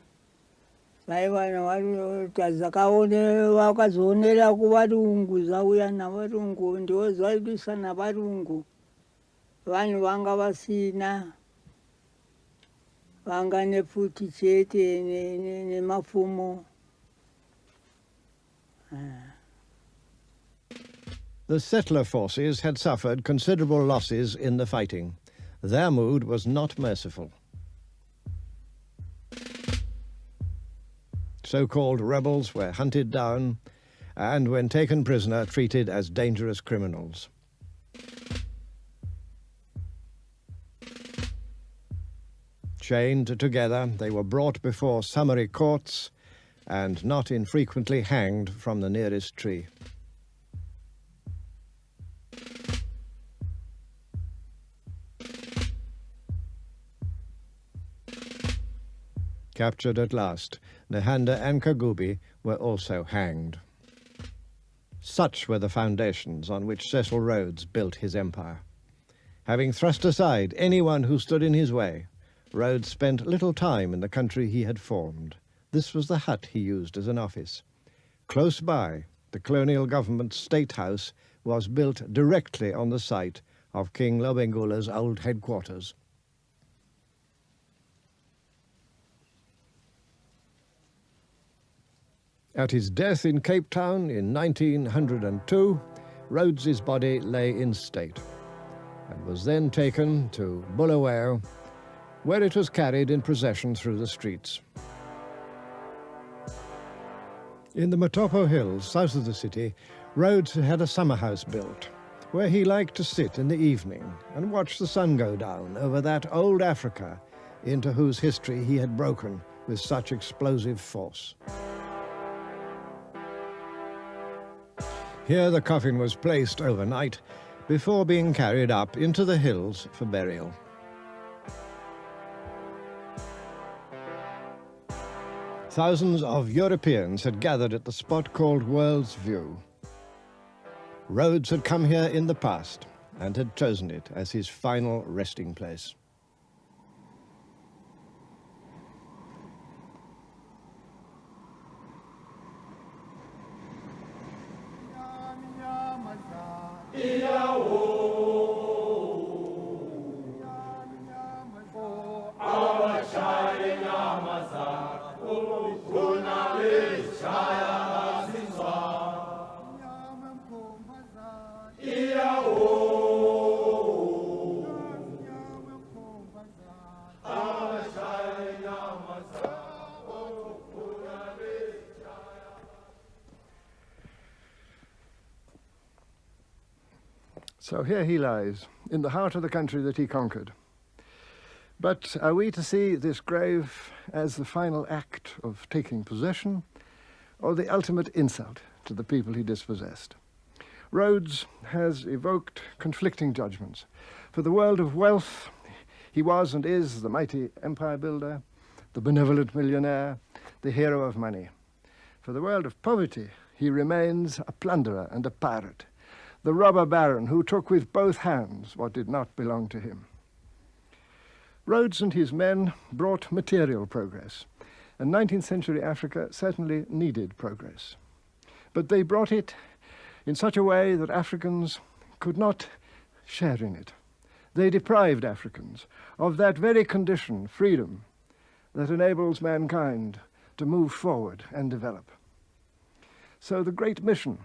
vaiva vakazionera kuvarungu zvauya navarungu ndivo zvaidisa navarungu vanhu vanga vasina vanga nepfuti chete nemapfumo. The settler forces had suffered considerable losses in the fighting. Their mood was not merciful. So-called rebels were hunted down and, when taken prisoner, treated as dangerous criminals. Chained together, they were brought before summary courts and not infrequently hanged from the nearest tree. Captured at last, Nahanda and Kagubi were also hanged. Such were the foundations on which Cecil Rhodes built his empire. Having thrust aside anyone who stood in his way, Rhodes spent little time in the country he had formed. This was the hut he used as an office. Close by, the colonial government's state house was built directly on the site of King Lobengula's old headquarters. At his death in Cape Town in 1902, Rhodes's body lay in state and was then taken to Bulawayo, where it was carried in procession through the streets. In the Matopo Hills, south of the city, Rhodes had a summer house built, where he liked to sit in the evening and watch the sun go down over that old Africa into whose history he had broken with such explosive force. Here the coffin was placed overnight before being carried up into the hills for burial. Thousands of Europeans had gathered at the spot called World's View. Rhodes had come here in the past and had chosen it as his final resting place. So here he lies, in the heart of the country that he conquered. But are we to see this grave as the final act of taking possession, or the ultimate insult to the people he dispossessed? Rhodes has evoked conflicting judgments. For the world of wealth, he was and is the mighty empire builder, the benevolent millionaire, the hero of money. For the world of poverty, he remains a plunderer and a pirate, the robber baron who took with both hands what did not belong to him. Rhodes and his men brought material progress, and 19th century Africa certainly needed progress. But they brought it in such a way that Africans could not share in it. They deprived Africans of that very condition, freedom, that enables mankind to move forward and develop. So the great mission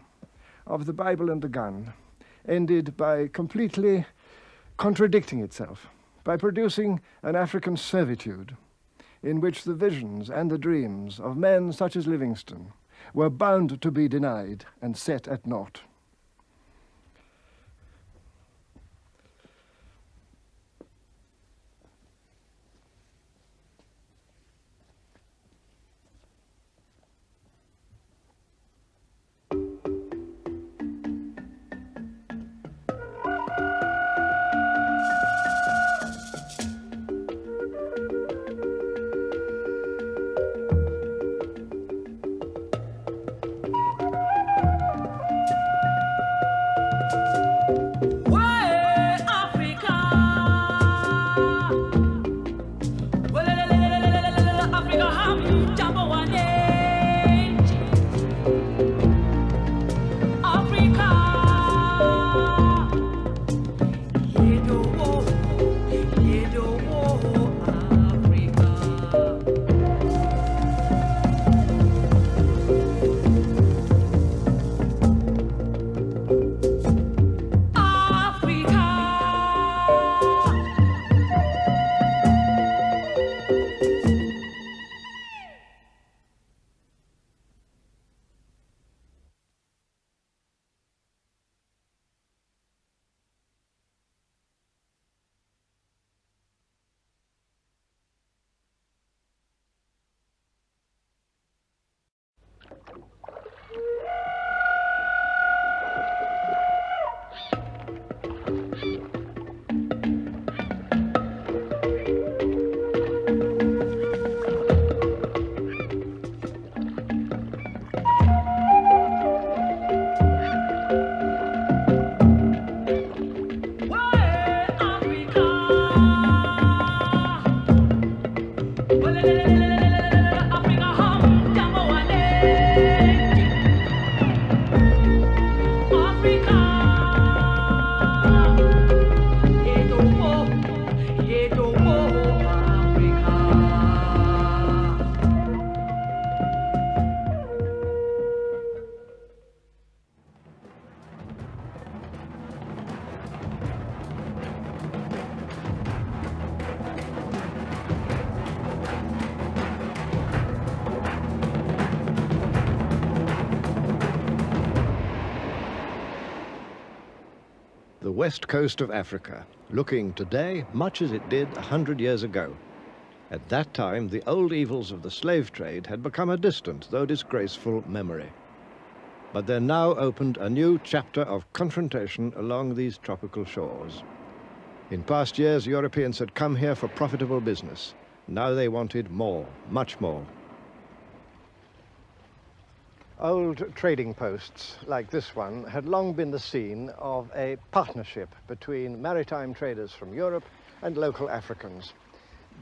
of the Bible and the gun ended by completely contradicting itself, by producing an African servitude in which the visions and the dreams of men such as Livingstone were bound to be denied and set at naught. The west coast of Africa, looking today much as it did 100 years ago. At that time, the old evils of the slave trade had become a distant, though disgraceful, memory. But there now opened a new chapter of confrontation along these tropical shores. In past years, Europeans had come here for profitable business. Now they wanted more, much more. Old trading posts like this one had long been the scene of a partnership between maritime traders from Europe and local Africans.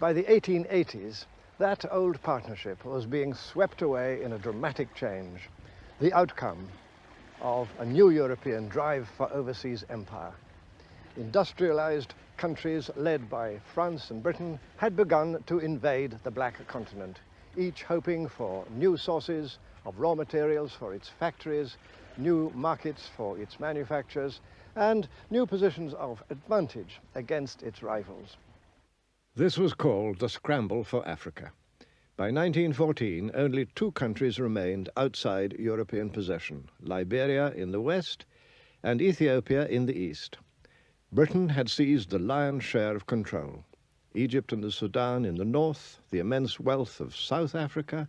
By the 1880s, that old partnership was being swept away in a dramatic change, the outcome of a new European drive for overseas empire. Industrialized countries led by France and Britain had begun to invade the black continent, each hoping for new sources of raw materials for its factories, new markets for its manufacturers, and new positions of advantage against its rivals. This was called the Scramble for Africa. By 1914, only two countries remained outside European possession, Liberia in the west and Ethiopia in the east. Britain had seized the lion's share of control. Egypt and the Sudan in the north, the immense wealth of South Africa,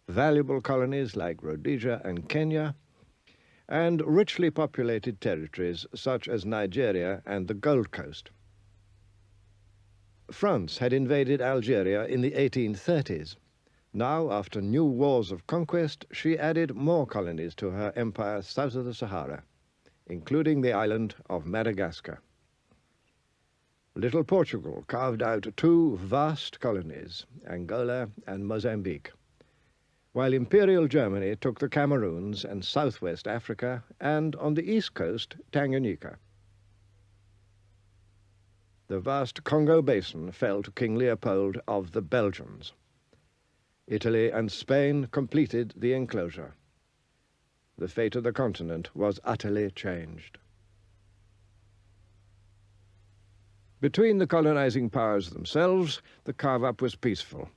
valuable colonies like Rhodesia and Kenya, and richly populated territories such as Nigeria and the Gold Coast. France had invaded Algeria in the 1830s. Now, after new wars of conquest, she added more colonies to her empire south of the Sahara, including the island of Madagascar. Little Portugal carved out two vast colonies, Angola and Mozambique, while Imperial Germany took the Cameroons and southwest Africa, and on the east coast, Tanganyika. The vast Congo basin fell to King Leopold of the Belgians. Italy and Spain completed the enclosure. The fate of the continent was utterly changed. Between the colonizing powers themselves, the carve-up was peaceful,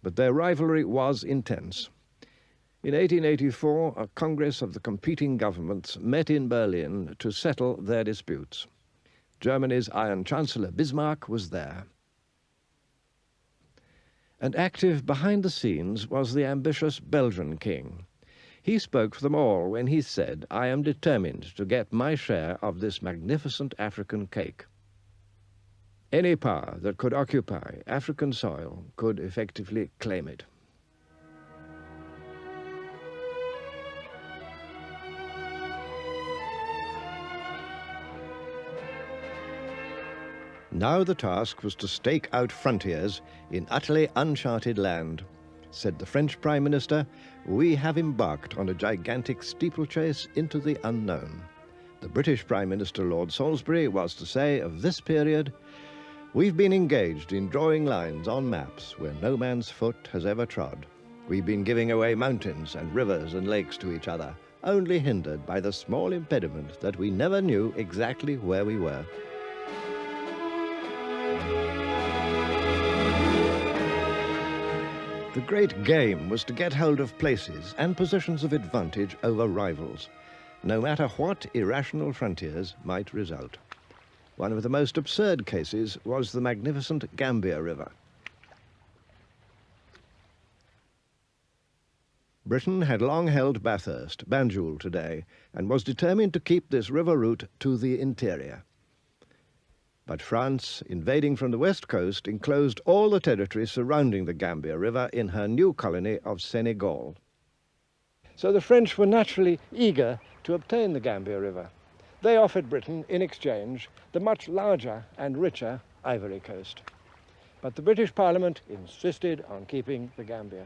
but their rivalry was intense. In 1884, a congress of the competing governments met in Berlin to settle their disputes. Germany's Iron Chancellor Bismarck was there. And active behind the scenes was the ambitious Belgian king. He spoke for them all when he said, "I am determined to get my share of this magnificent African cake." Any power that could occupy African soil could effectively claim it. Now the task was to stake out frontiers in utterly uncharted land. Said the French Prime Minister, "We have embarked on a gigantic steeplechase into the unknown." The British Prime Minister Lord Salisbury was to say of this period, "We've been engaged in drawing lines on maps where no man's foot has ever trod. We've been giving away mountains and rivers and lakes to each other, only hindered by the small impediment that we never knew exactly where we were." The great game was to get hold of places and positions of advantage over rivals, no matter what irrational frontiers might result. One of the most absurd cases was the magnificent Gambia River. Britain had long held Bathurst, Banjul today, and was determined to keep this river route to the interior. But France, invading from the west coast, enclosed all the territory surrounding the Gambia River in her new colony of Senegal. So the French were naturally eager to obtain the Gambia River. They offered Britain, in exchange, the much larger and richer Ivory Coast. But the British Parliament insisted on keeping the Gambia,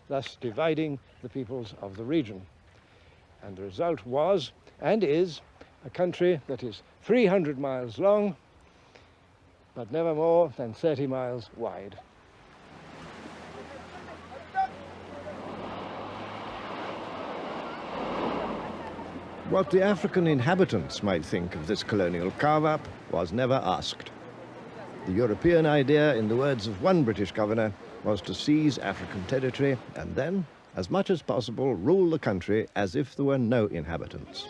thus dividing the peoples of the region. And the result was, and is, a country that is 300 miles long, but never more than 30 miles wide. What the African inhabitants might think of this colonial carve-up was never asked. The European idea, in the words of one British governor, was to seize African territory and then, as much as possible, rule the country as if there were no inhabitants.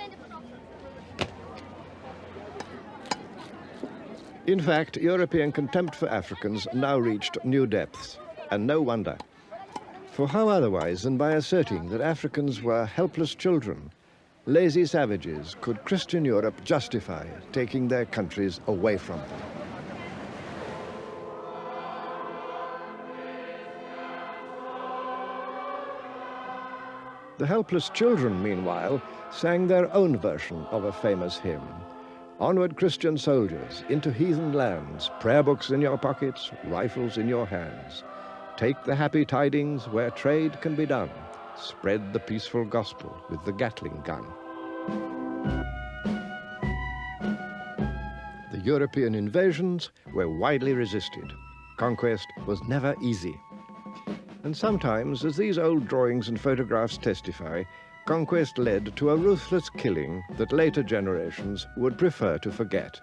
In fact, European contempt for Africans now reached new depths, and no wonder. For how otherwise than by asserting that Africans were helpless children, lazy savages, could Christian Europe justify taking their countries away from them? The helpless children, meanwhile, sang their own version of a famous hymn. Onward, Christian soldiers, into heathen lands, prayer books in your pockets, rifles in your hands. Take the happy tidings where trade can be done. Spread the peaceful gospel with the Gatling gun. The European invasions were widely resisted. Conquest was never easy. And sometimes, as these old drawings and photographs testify, conquest led to a ruthless killing that later generations would prefer to forget.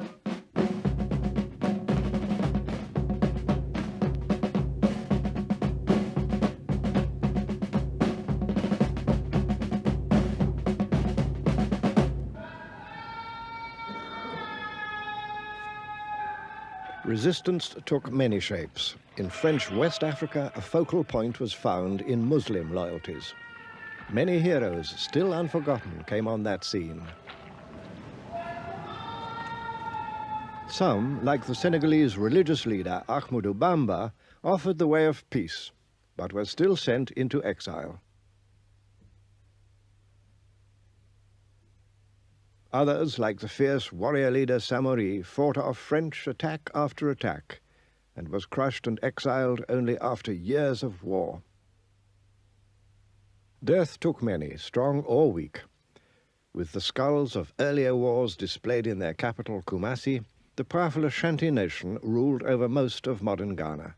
Resistance took many shapes. In French West Africa, a focal point was found in Muslim loyalties. Many heroes, still unforgotten, came on that scene. Some, like the Senegalese religious leader Ahmadou Bamba, offered the way of peace, but were still sent into exile. Others, like the fierce warrior leader Samori, fought off French attack after attack and was crushed and exiled only after years of war. Death took many, strong or weak. With the skulls of earlier wars displayed in their capital, Kumasi, the powerful Ashanti nation ruled over most of modern Ghana.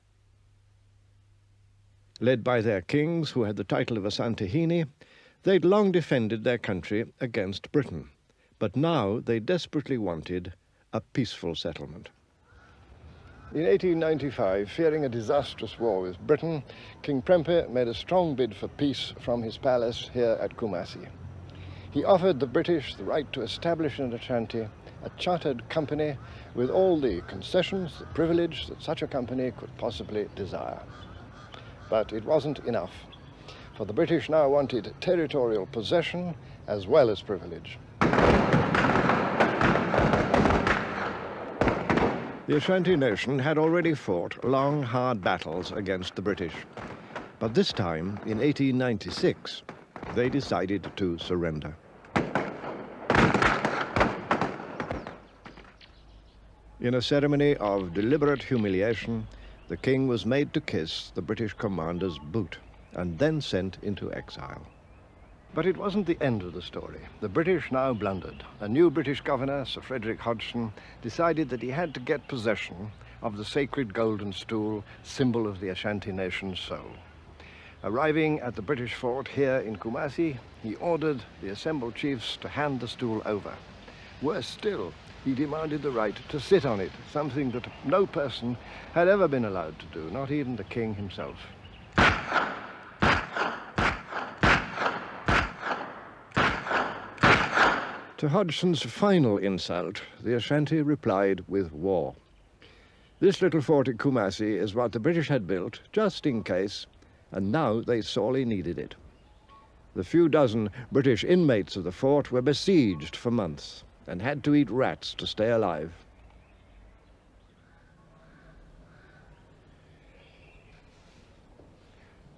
Led by their kings, who had the title of Asantehene, they'd long defended their country against Britain, but now they desperately wanted a peaceful settlement. In 1895, fearing a disastrous war with Britain, King Prempeh made a strong bid for peace from his palace here at Kumasi. He offered the British the right to establish in Ashanti a chartered company with all the concessions, the privilege that such a company could possibly desire. But it wasn't enough, for the British now wanted territorial possession as well as privilege. The Ashanti nation had already fought long, hard battles against the British. But this time, in 1896, they decided to surrender. In a ceremony of deliberate humiliation, the king was made to kiss the British commander's boot and then sent into exile. But it wasn't the end of the story. The British now blundered. A new British governor, Sir Frederick Hodgson, decided that he had to get possession of the sacred golden stool, symbol of the Ashanti nation's soul. Arriving at the British fort here in Kumasi, he ordered the assembled chiefs to hand the stool over. Worse still, he demanded the right to sit on it, something that no person had ever been allowed to do, not even the king himself. To Hodgson's final insult, the Ashanti replied with war. This little fort at Kumasi is what the British had built, just in case, and now they sorely needed it. The few dozen British inmates of the fort were besieged for months and had to eat rats to stay alive.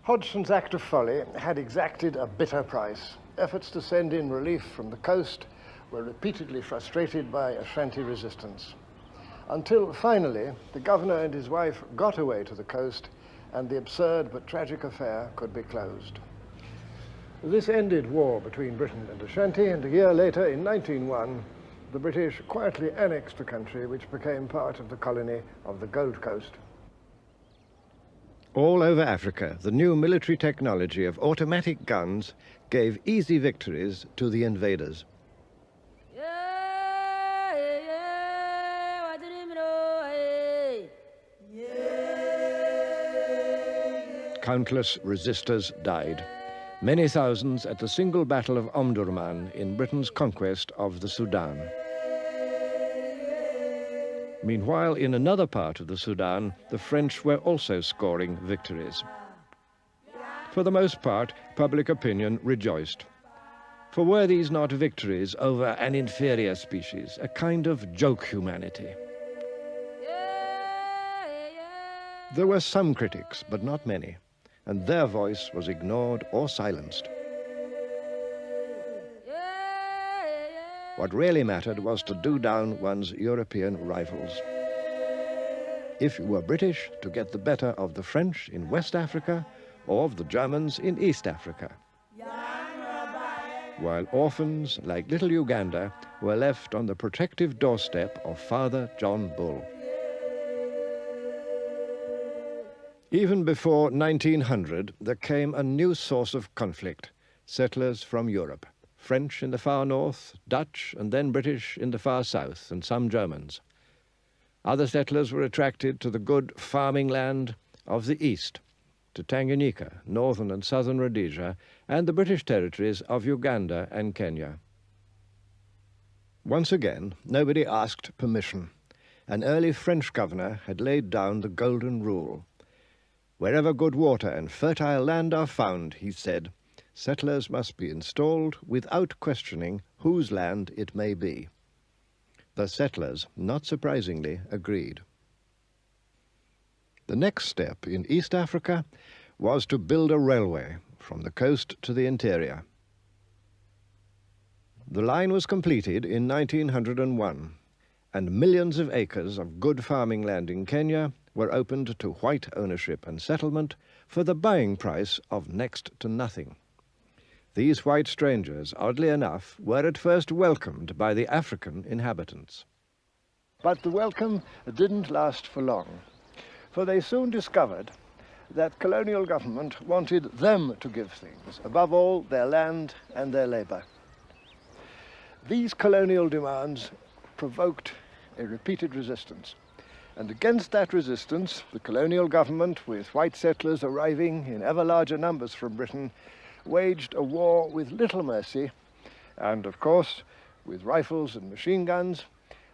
Hodgson's act of folly had exacted a bitter price. Efforts to send in relief from the coast were repeatedly frustrated by Ashanti resistance, until finally the governor and his wife got away to the coast and the absurd but tragic affair could be closed. This ended war between Britain and Ashanti, and a year later, in 1901, the British quietly annexed the country, which became part of the colony of the Gold Coast. All over Africa, the new military technology of automatic guns gave easy victories to the invaders. Countless resistors died, many thousands at the single battle of Omdurman in Britain's conquest of the Sudan. Meanwhile, in another part of the Sudan, the French were also scoring victories. For the most part, public opinion rejoiced. For were these not victories over an inferior species, a kind of joke humanity? There were some critics, but not many, and their voice was ignored or silenced. What really mattered was to do down one's European rivals. If you were British, to get the better of the French in West Africa or of the Germans in East Africa. While orphans, like little Uganda, were left on the protective doorstep of Father John Bull. Even before 1900, there came a new source of conflict, settlers from Europe. French in the far north, Dutch and then British in the far south, and some Germans. Other settlers were attracted to the good farming land of the east, to Tanganyika, northern and southern Rhodesia, and the British territories of Uganda and Kenya. Once again, nobody asked permission, an early French governor had laid down the golden rule. Wherever good water and fertile land are found, he said, settlers must be installed without questioning whose land it may be. The settlers, not surprisingly, agreed. The next step in East Africa was to build a railway from the coast to the interior. The line was completed in 1901, and millions of acres of good farming land in Kenya were opened to white ownership and settlement for the buying price of next to nothing. These white strangers, oddly enough, were at first welcomed by the African inhabitants. But the welcome didn't last for long, for they soon discovered that colonial government wanted them to give things, above all their land and their labor. These colonial demands provoked a repeated resistance, and against that resistance, the colonial government, with white settlers arriving in ever larger numbers from Britain, waged a war with little mercy, and of course with rifles and machine guns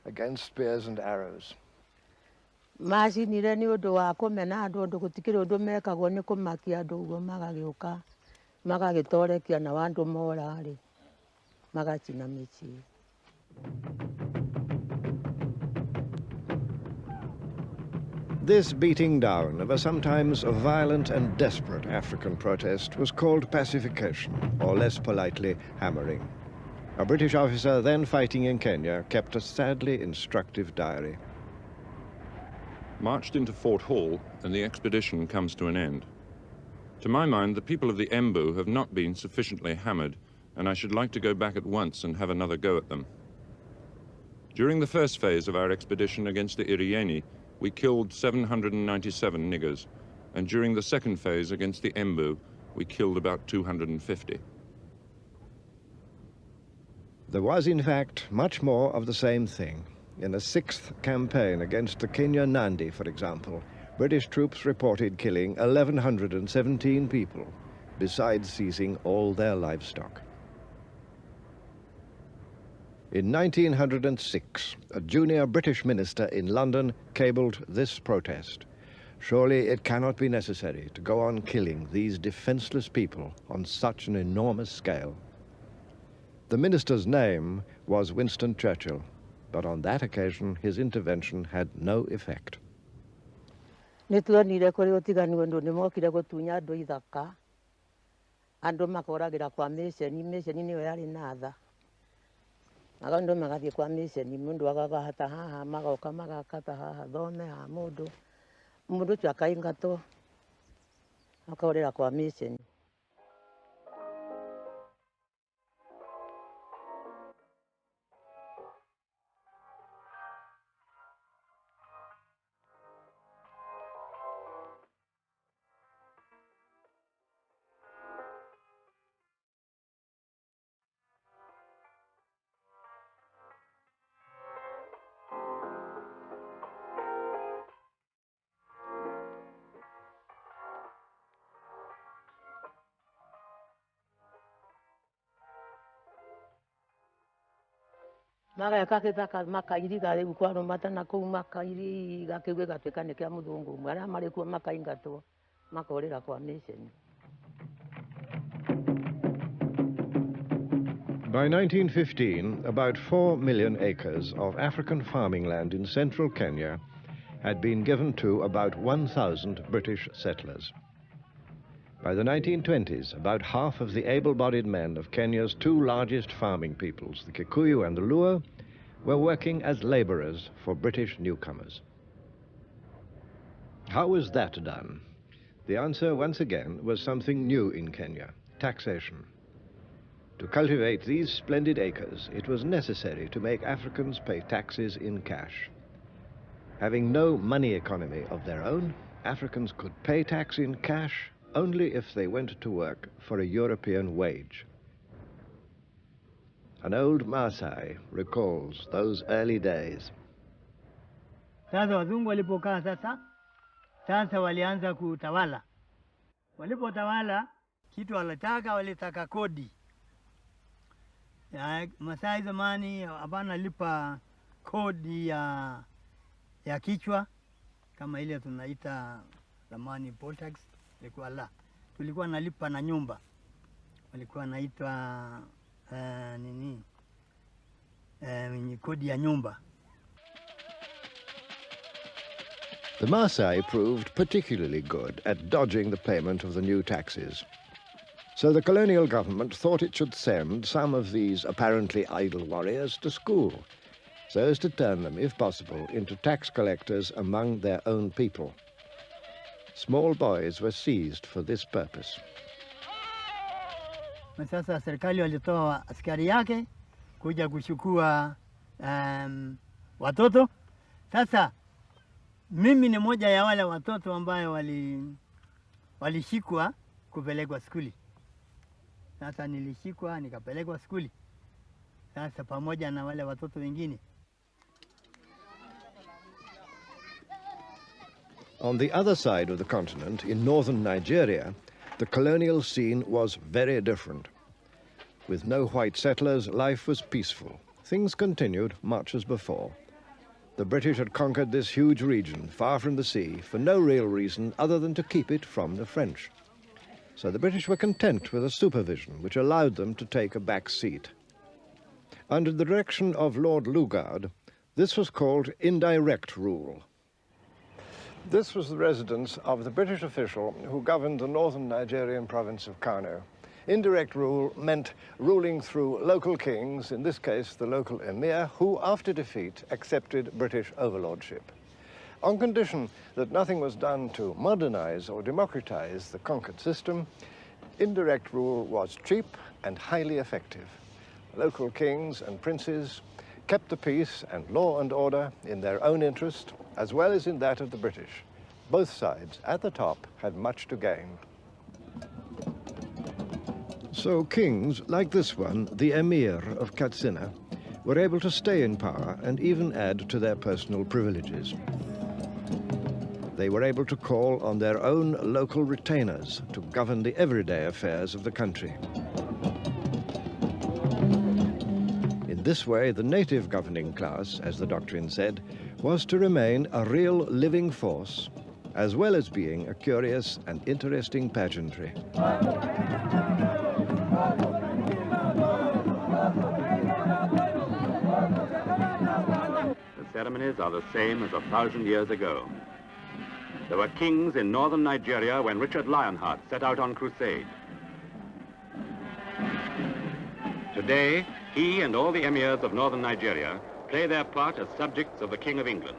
against spears and arrows. Macinire nĩ ũndũ wa kũmena andũ ũndũ gũtikĩrĩ ũndũ mekagwo nĩ kũmakia andũ ũguo magagĩũka magagĩtorekia na andũ morarĩ magacina mĩciĩ. This beating down of a sometimes violent and desperate African protest was called pacification, or less politely, hammering. A British officer then fighting in Kenya kept a sadly instructive diary. Marched into Fort Hall, and the expedition comes to an end. To my mind, the people of the Embu have not been sufficiently hammered, and I should like to go back at once and have another go at them. During the first phase of our expedition against the Irieni, we killed 797 niggers, and during the second phase against the Embu, we killed about 250. There was, in fact, much more of the same thing. In the sixth campaign against the Kenya Nandi, for example, British troops reported killing 1,117 people, besides seizing all their livestock. In 1906, a junior British minister in London cabled this protest. Surely it cannot be necessary to go on killing these defenseless people on such an enormous scale. The minister's name was Winston Churchill, but on that occasion his intervention had no effect. Nĩtuonire kũrĩ ũtiganu ũndũ nĩmokire gũtunya andũ ithaka andũ makoragĩra kwa mĩceni nĩyo yarĩ na tha andũ magathiĩ kwa mĩceni mũndũ agagata haha magoka magakata haha thome ha mũndũ ũcio akaingatwo akorera kwa mĩceni. Mageka gĩthaka makairiga rĩu kwarũmata na kũu makairiga kĩu gĩgatuĩka nĩ kĩa mũthũngũ ũmwe arĩa marĩ kuo makaingatwo makorĩra kwa mĩceni. By 1915, about 4 million acres of African farming land in central Kenya had been given to about 1,000 British settlers. By the 1920s, about half of the able-bodied men of Kenya's two largest farming peoples, the Kikuyu and the Luo, were working as laborers for British newcomers. How was that done? The answer, once again, was something new in Kenya: taxation. To cultivate these splendid acres, it was necessary to make Africans pay taxes in cash. Having no money economy of their own, Africans could pay tax in cash only if they went to work for a European wage. An old Maasai recalls those early days. Sasa wazungu walipokaa sasa walianza kutawala. Walipotawala, kitu walitaka kodi. Masai zamani hapana lipa kodi ya ya kichwa kama ile tunaita zamani poll tax ilikuwa la. Tulikuwa nalipa na nyumba. Walikuwa naitwa kodi ya nyumba. The Maasai proved particularly good at dodging the payment of the new taxes. So the colonial government thought it should send some of these apparently idle warriors to school, so as to turn them, if possible, into tax collectors among their own people. Small boys were seized for this purpose. Sasa serikali walitoa askari yake kuja kuchukua watoto. Sasa mimi ni moja ya wale watoto ambayo walishikwa kupelekwa skuli. Sasa nilishikwa nikapelekwa skuli. Sasa pamoja na wale watoto wengine. On the other side of the continent, in northern Nigeria, the colonial scene was very different. With no white settlers, life was peaceful. Things continued much as before. The British had conquered this huge region, far from the sea, for no real reason other than to keep it from the French. So the British were content with a supervision which allowed them to take a back seat. Under the direction of Lord Lugard, this was called indirect rule. This was the residence of the British official who governed the northern Nigerian province of Kano. Indirect rule meant ruling through local kings, in this case the local emir, who after defeat accepted British overlordship. On condition that nothing was done to modernize or democratize the conquered system, indirect rule was cheap and highly effective. Local kings and princes kept the peace and law and order in their own interest, as well as in that of the British. Both sides at the top had much to gain. So kings, like this one, the Emir of Katsina, were able to stay in power and even add to their personal privileges. They were able to call on their own local retainers to govern the everyday affairs of the country. In this way, the native governing class, as the doctrine said, was to remain a real living force, as well as being a curious and interesting pageantry. The ceremonies are the same as 1,000 years ago. There were kings in northern Nigeria when Richard Lionheart set out on crusade. Today, he and all the emirs of northern Nigeria play their part as subjects of the King of England.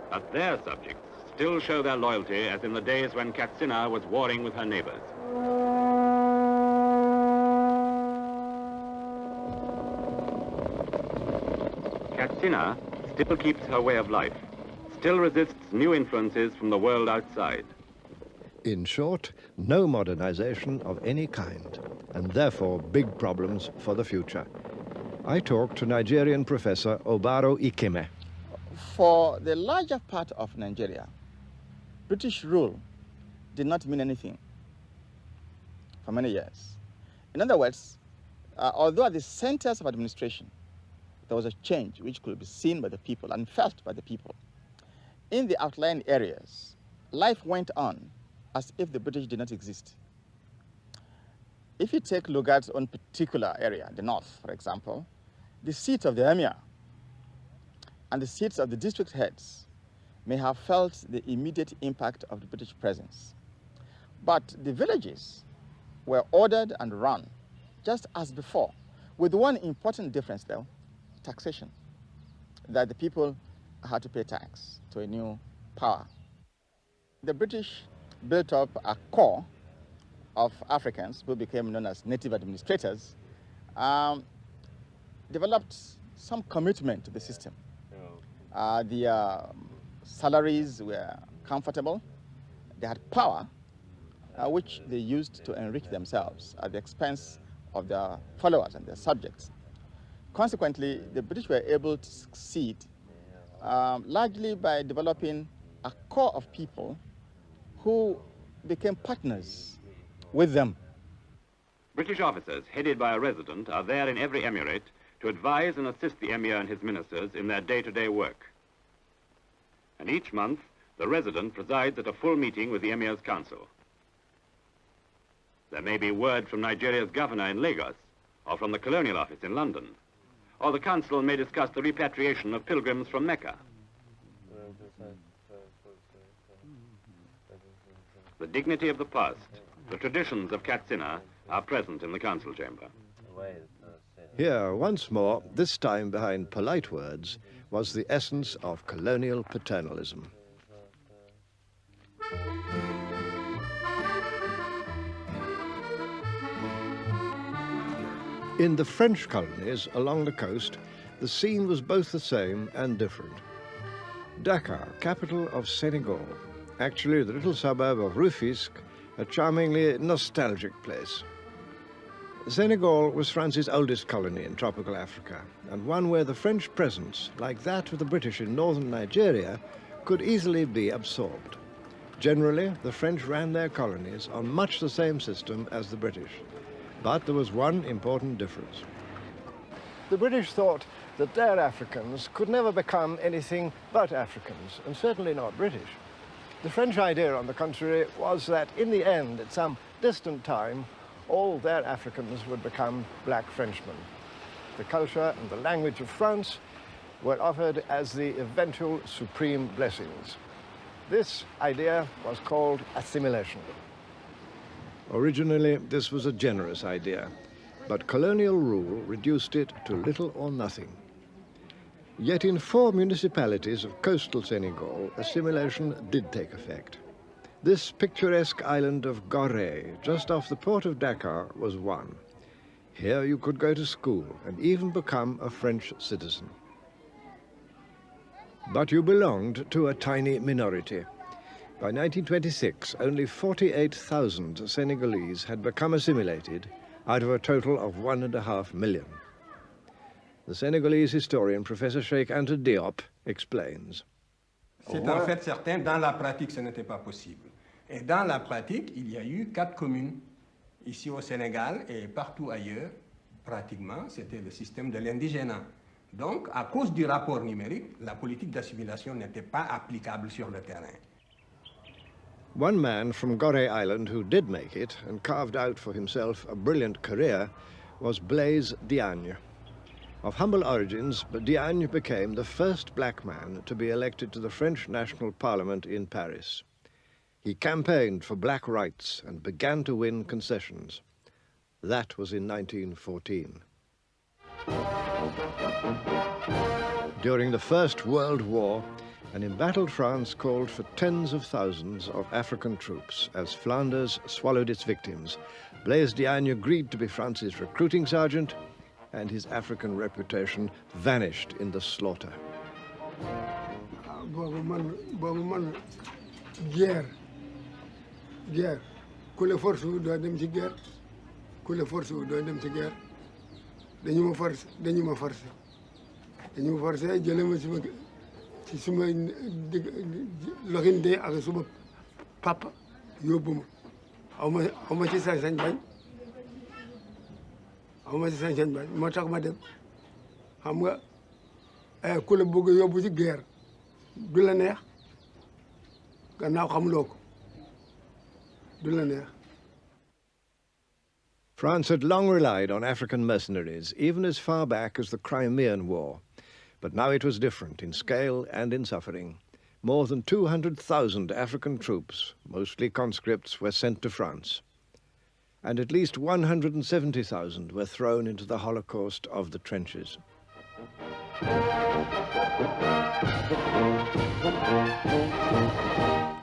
But their subjects still show their loyalty as in the days when Katsina was warring with her neighbors. Katsina still keeps her way of life, still resists new influences from the world outside. In short, no modernization of any kind, and therefore big problems for the future. I talked to Nigerian professor Obaro Ikeme. For the larger part of Nigeria, British rule did not mean anything for many years. In other words, although at the centers of administration, there was a change which could be seen by the people and felt by the people. In the outlying areas, life went on as if the British did not exist. If you take Lugard's own particular area, the north, for example, the seat of the emir and the seats of the district heads may have felt the immediate impact of the British presence. But the villages were ordered and run just as before, with one important difference though, taxation, that the people had to pay tax to a new power. The British built up a corps of Africans who became known as native administrators, developed some commitment to the system. Their salaries were comfortable. They had power, which they used to enrich themselves at the expense of their followers and their subjects. Consequently, the British were able to succeed largely by developing a core of people who became partners with them. British officers headed by a resident are there in every emirate to advise and assist the emir and his ministers in their day-to-day work. and each month the resident presides at a full meeting with the Emir's council. There may be word from Nigeria's governor in Lagos, or from the colonial office in London, or the council may discuss the repatriation of pilgrims from Mecca. The dignity of the past, the traditions of Katsina are present in the council chamber. Here, once more, this time behind polite words, was the essence of colonial paternalism. In the French colonies along the coast, the scene was both the same and different. Dakar, capital of Senegal, actually the little suburb of Rufisque, a charmingly nostalgic place. Senegal was France's oldest colony in tropical Africa, and one where the French presence, like that of the British in northern Nigeria, could easily be absorbed. Generally, the French ran their colonies on much the same system as the British. But there was one important difference. The British thought that their Africans could never become anything but Africans, and certainly not British. The French idea, on the contrary, was that in the end, at some distant time, all their Africans would become black Frenchmen. The culture and the language of France were offered as the eventual supreme blessings. This idea was called assimilation. Originally, this was a generous idea, but colonial rule reduced it to little or nothing. Yet in 4 municipalities of coastal Senegal, assimilation did take effect. This picturesque island of Gorée, just off the port of Dakar, was one. Here you could go to school and even become a French citizen. But you belonged to a tiny minority. By 1926, only 48,000 Senegalese had become assimilated out of a total of 1.5 million. The Senegalese historian, Professor Cheikh Anta Diop, explains. C'est en fait certain, dans la pratique, ce n'était pas possible. Et dans la pratique, il y a eu 4 communes. Ici au Sénégal et partout ailleurs, pratiquement, c'était le système de l'indigénat. Donc, à cause du rapport numérique, la politique d'assimilation n'était pas applicable sur le terrain. One man from Gorée Island who did make it and carved out for himself a brilliant career was Blaise Diagne. Of humble origins, Diagne became the first black man to be elected to the French National Parliament in Paris. He campaigned for black rights and began to win concessions. That was in 1914. During the First World War, an embattled France called for tens of thousands of African troops as Flanders swallowed its victims. Blaise Diagne agreed to be France's recruiting sergeant, and his African reputation vanished in the slaughter. Guerre. Ku la force wu doo dem ci guerre. Ku la force wu doo dem ci guerre. Dañu ma force. Dañu ma forcé jële ma ci suma loxin dee ak suma papa yóbbu ma. Xaw ma ci sañ-sañ bañ. Xaw ma ci sañ-sañ bañ moo tax ma dem. Xam nga ku la bëgg yóbbu ci guerre du la neex. Gannaaw xamuloo ko. France had long relied on African mercenaries, even as far back as the Crimean War. But now it was different in scale and in suffering. More than 200,000 African troops, mostly conscripts, were sent to France. And at least 170,000 were thrown into the Holocaust of the trenches.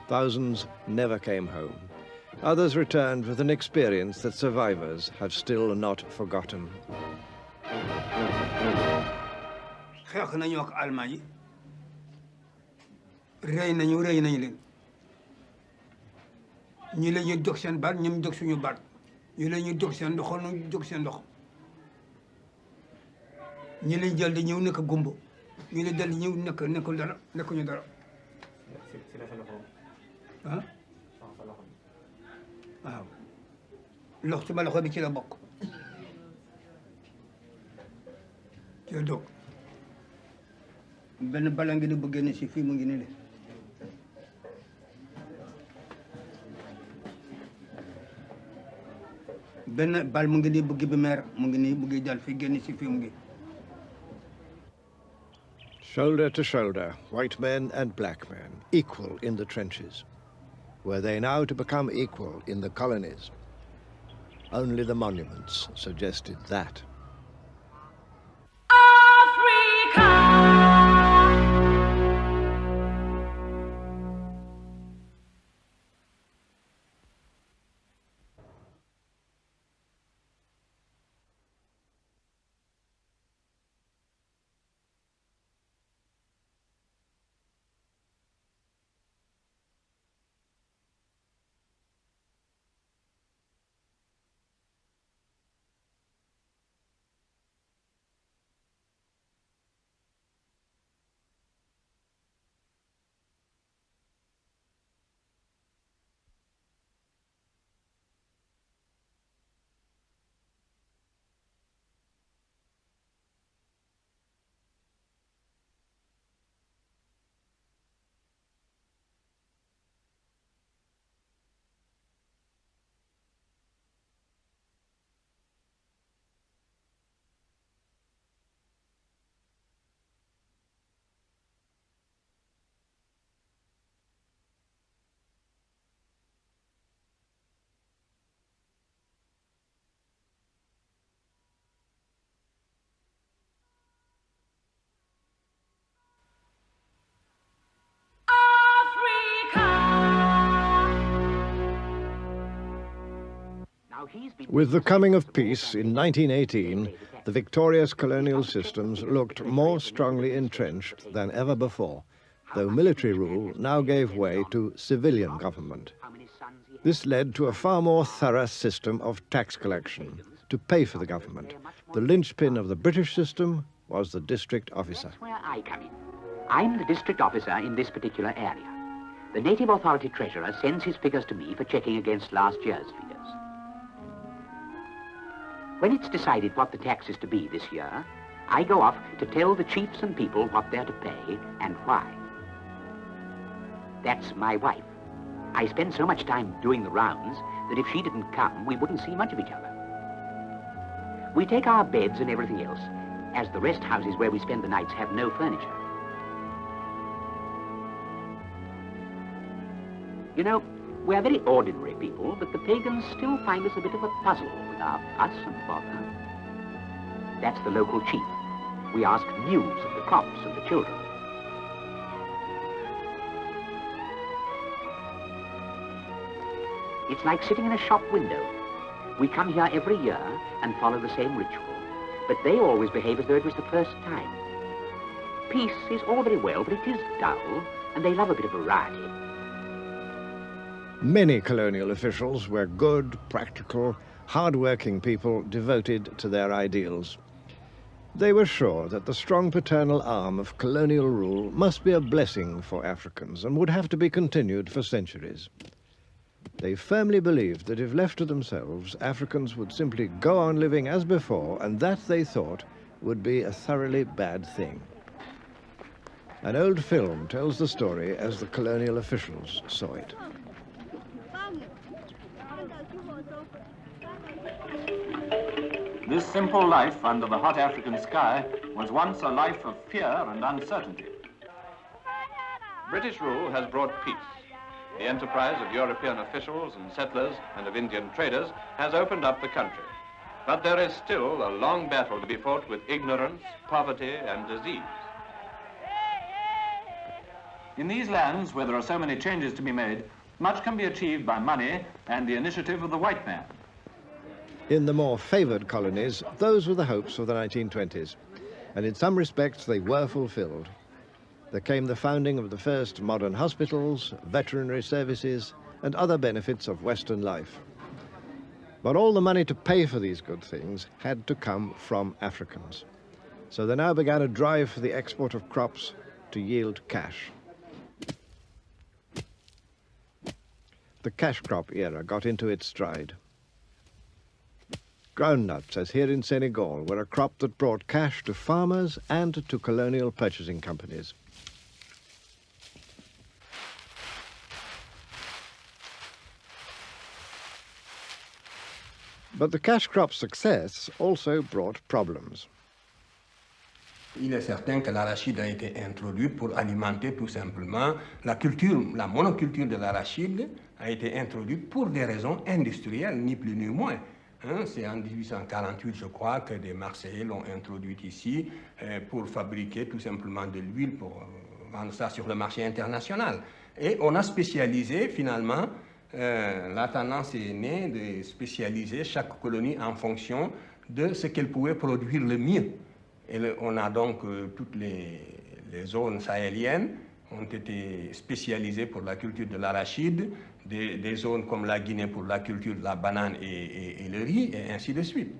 Thousands never came home. Others returned with an experience that survivors have still not forgotten. xeex nañu ak Allemagne yi rey nañu leen ñi la ñuy dog seen baat ñoom dog suñu baat ñi la ñuy dog seen loxo ñu dog seen loxo ñi lañ jël di ñëw nekk gumbo ñi la dal di ñëw nekkul dara nekkuñu dara ah waaw lox ci ba loxo bi ci la bokk ci la dog benn bala ngi di bëgg ne si fii mu ngi ne le benn bal mu ngi nii buggi bi mer mu ngi nii buggi dal fi génn si fi mu ngi. Shoulder to shoulder, white men and black men, equal in the trenches. Were they now to become equal in the colonies? Only the monuments suggested that. With the coming of peace in 1918, the victorious colonial systems looked more strongly entrenched than ever before, though military rule now gave way to civilian government. This led to a far more thorough system of tax collection to pay for the government. The linchpin of the British system was the district officer. That's where I come in. I'm the district officer in this particular area. The native authority treasurer sends his figures to me for checking against last year's figures. When it's decided what the tax is to be this year, I go off to tell the chiefs and people what they're to pay and why. That's my wife. I spend so much time doing the rounds that if she didn't come, we wouldn't see much of each other. We take our beds and everything else, as the rest houses where we spend the nights have no furniture. You know, we're very ordinary people, but the pagans still find us a bit of a puzzle with our fuss and bother. That's the local chief. We ask news of the crops and the children. It's like sitting in a shop window. We come here every year and follow the same ritual, but they always behave as though it was the first time. Peace is all very well, but it is dull, and they love a bit of variety. Many colonial officials were good, practical, hard-working people devoted to their ideals. They were sure that the strong paternal arm of colonial rule must be a blessing for Africans and would have to be continued for centuries. They firmly believed that if left to themselves, Africans would simply go on living as before, and that, they thought, would be a thoroughly bad thing. An old film tells the story as the colonial officials saw it. This simple life under the hot African sky was once a life of fear and uncertainty. British rule has brought peace. The enterprise of European officials and settlers and of Indian traders has opened up the country. But there is still a long battle to be fought with ignorance, poverty, and disease. In these lands, where there are so many changes to be made, much can be achieved by money and the initiative of the white man. In the more favoured colonies, those were the hopes of the 1920s, and in some respects they were fulfilled. There came the founding of the first modern hospitals, veterinary services, and other benefits of Western life. But all the money to pay for these good things had to come from Africans. So there now began a drive for the export of crops to yield cash. The cash crop era got into its stride. Groundnuts, as here in Senegal, were a crop that brought cash to farmers and to colonial purchasing companies. But the cash crop's success also brought problems. Il est certain que l'arachide a été introduit pour alimenter tout simplement la culture, la monoculture de l'arachide a été introduite pour des raisons industrielles, ni plus ni moins. Hein, c'est en 1848, je crois, que des Marseillais l'ont introduite ici pour fabriquer tout simplement de l'huile pour vendre ça sur le marché international. Et on a spécialisé finalement, la tendance est née de spécialiser chaque colonie en fonction de ce qu'elle pouvait produire le mieux. Et on a donc toutes les zones sahéliennes ont été spécialisées pour la culture de l'arachide, des zones comme la Guinée pour la culture de la banane et le riz, et ainsi de suite.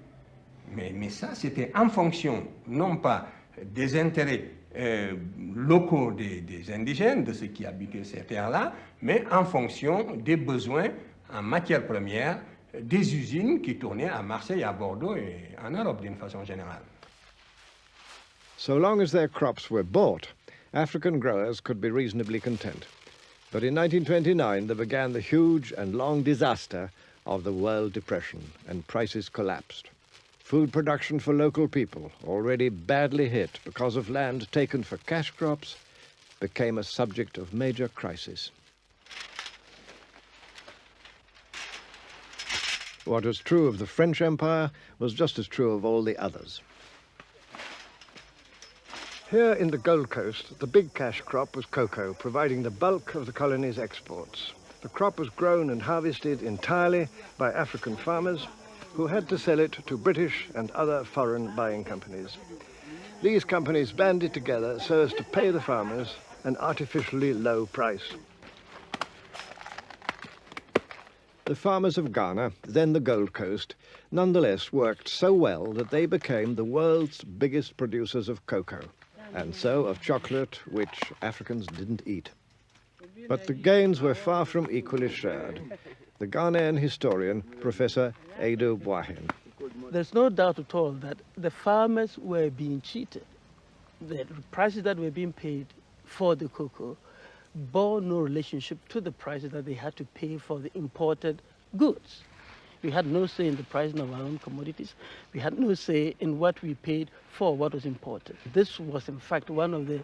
Mais ça, c'était en fonction, non pas des intérêts locaux des indigènes, de ceux qui habitaient ces terres-là, mais en fonction des besoins en matières premières des usines qui tournaient à Marseille, à Bordeaux et en Europe d'une façon générale. So long as their crops were bought, African growers could be reasonably content. But in 1929 there began the huge and long disaster of the World Depression, and prices collapsed. Food production for local people, already badly hit because of land taken for cash crops, became a subject of major crisis. What was true of the French Empire was just as true of all the others. Here in the Gold Coast, the big cash crop was cocoa, providing the bulk of the colony's exports. The crop was grown and harvested entirely by African farmers who had to sell it to British and other foreign buying companies. These companies banded together so as to pay the farmers an artificially low price. The farmers of Ghana, then the Gold Coast, nonetheless worked so well that they became the world's biggest producers of cocoa, and so of chocolate, which Africans didn't eat. But the gains were far from equally shared. The Ghanaian historian, Professor Edo Boahen. There's no doubt at all that the farmers were being cheated. The prices that were being paid for the cocoa bore no relationship to the prices that they had to pay for the imported goods. We had no say in the pricing of our own commodities. We had no say in what we paid for what was imported. This was, in fact, one of the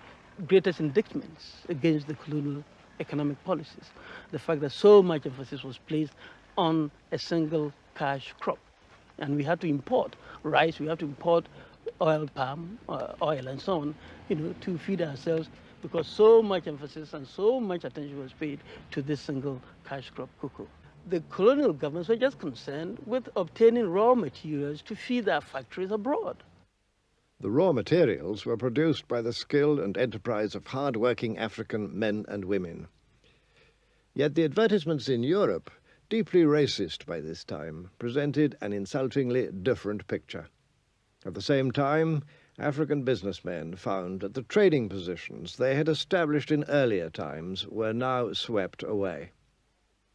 greatest indictments against the colonial economic policies, the fact that so much emphasis was placed on a single cash crop. And we had to import rice, we had to import oil, palm oil, and so on, to feed ourselves, because so much emphasis and so much attention was paid to this single cash crop cocoa. The colonial governments were just concerned with obtaining raw materials to feed their factories abroad. The raw materials were produced by the skill and enterprise of hard-working African men and women. Yet the advertisements in Europe, deeply racist by this time, presented an insultingly different picture. At the same time, African businessmen found that the trading positions they had established in earlier times were now swept away.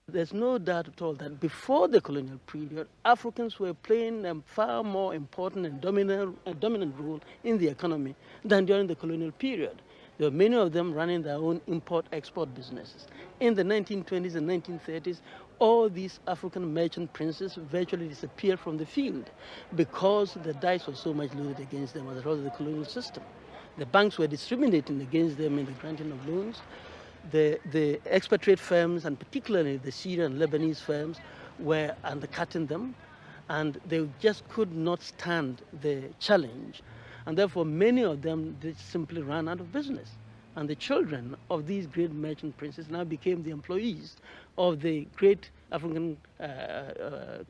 There's no doubt at all that before the colonial period, Africans were playing a far more important and dominant role in the economy than during the colonial period. There were many of them running their own import-export businesses. In the 1920s and 1930s, all these African merchant princes virtually disappeared from the field because the dice was so much loaded against them as a result of the colonial system. The banks were discriminating against them in the granting of loans. The expatriate firms, and particularly the Syrian and Lebanese firms, were undercutting them, and they just could not stand the challenge. And therefore, many of them simply ran out of business. And the children of these great merchant princes now became the employees of the great African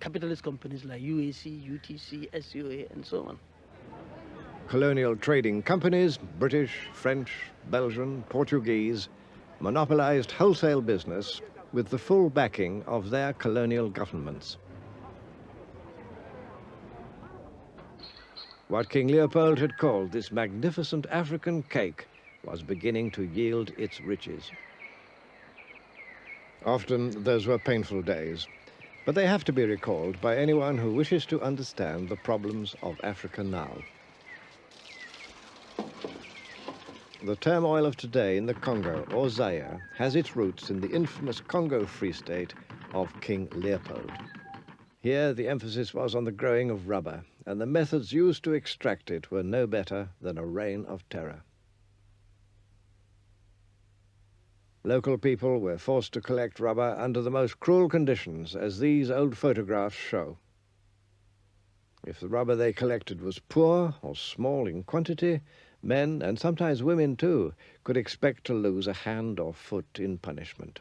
capitalist companies like UAC, UTC, SUA, and so on. Colonial trading companies, British, French, Belgian, Portuguese, monopolized wholesale business with the full backing of their colonial governments. What King Leopold had called this magnificent African cake was beginning to yield its riches. Often those were painful days, but they have to be recalled by anyone who wishes to understand the problems of Africa now. The turmoil of today in the Congo or Zaire has its roots in the infamous Congo Free State of King Leopold. Here the emphasis was on the growing of rubber, and the methods used to extract it were no better than a reign of terror. Local people were forced to collect rubber under the most cruel conditions, as these old photographs show. If the rubber they collected was poor or small in quantity, men, and sometimes women too, could expect to lose a hand or foot in punishment.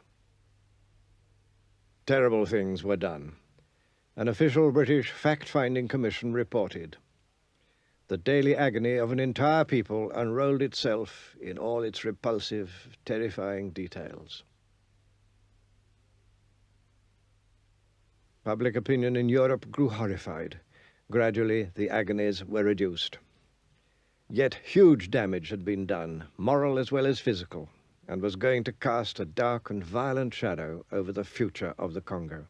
Terrible things were done. An official British fact-finding commission reported. The daily agony of an entire people unrolled itself in all its repulsive, terrifying details. Public opinion in Europe grew horrified. Gradually, the agonies were reduced. Yet huge damage had been done, moral as well as physical, and was going to cast a dark and violent shadow over the future of the Congo.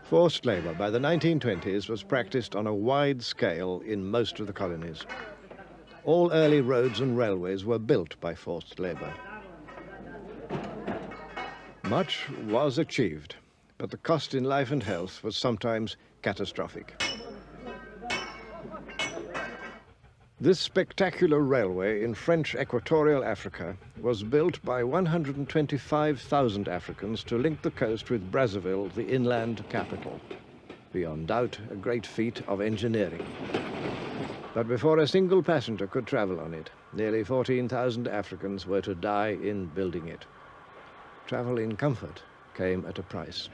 Forced labor by the 1920s was practiced on a wide scale in most of the colonies. All early roads and railways were built by forced labor. Much was achieved, but the cost in life and health was sometimes catastrophic. This spectacular railway in French Equatorial Africa was built by 125,000 Africans to link the coast with Brazzaville, the inland capital. Beyond doubt, a great feat of engineering. But before a single passenger could travel on it, nearly 14,000 Africans were to die in building it. Travel in comfort came at a price.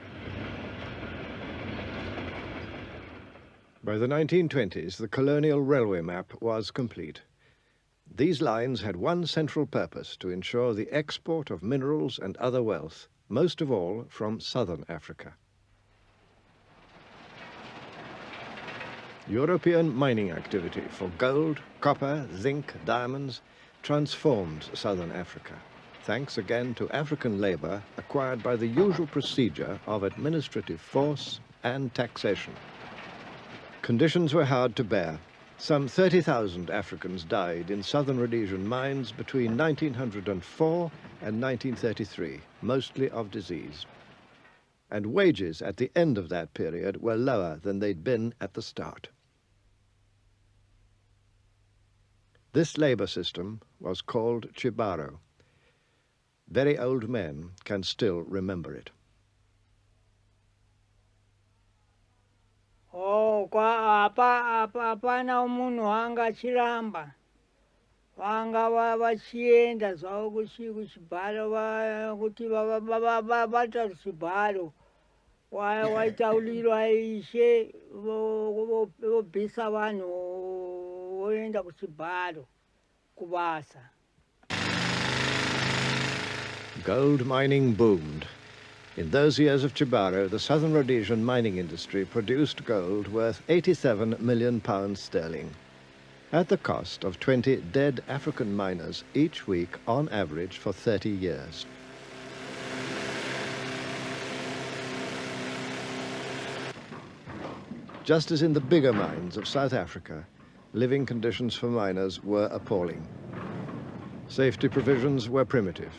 By the 1920s, the colonial railway map was complete. These lines had one central purpose: to ensure the export of minerals and other wealth, most of all from southern Africa. European mining activity for gold, copper, zinc, diamonds transformed southern Africa, thanks again to African labor acquired by the usual procedure of administrative force and taxation. Conditions were hard to bear. Some 30,000 Africans died in southern Rhodesian mines between 1904 and 1933, mostly of disease. And wages at the end of that period were lower than they'd been at the start. This labor system was called Chibaro. Very old men can still remember it. Hapana umuntu wanga chiramba vanga vachienda zvavo kuchibharo kuti vata chibharo waitaulirwa ishe vobvisa vanhu voenda kuchibharo kubasa. Gold mining boomed. In those years of Chibaro, the southern Rhodesian mining industry produced gold worth £87 million sterling, at the cost of 20 dead African miners each week on average for 30 years. Just as in the bigger mines of South Africa, living conditions for miners were appalling. Safety provisions were primitive.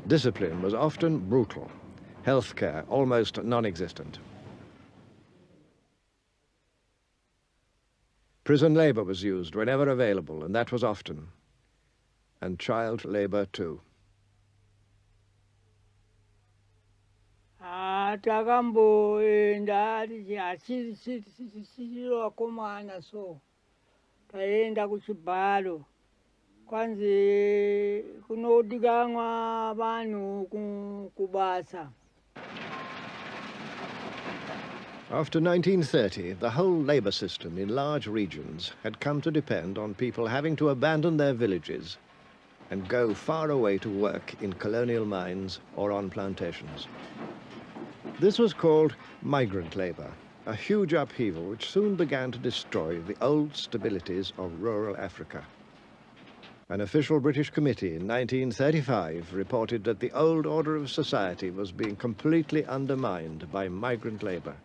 Discipline was often brutal. Healthcare almost non-existent. Prison labor was used whenever available, and that was often. And child labor too. Takamboenda hachiri vakomana so taenda kuchibharo kwanzi kunodikanwa vanhu kubasa. After 1930, the whole labor system in large regions had come to depend on people having to abandon their villages and go far away to work in colonial mines or on plantations. This was called migrant labor, a huge upheaval which soon began to destroy the old stabilities of rural Africa. An official British committee in 1935 reported that the old order of society was being completely undermined by migrant labor.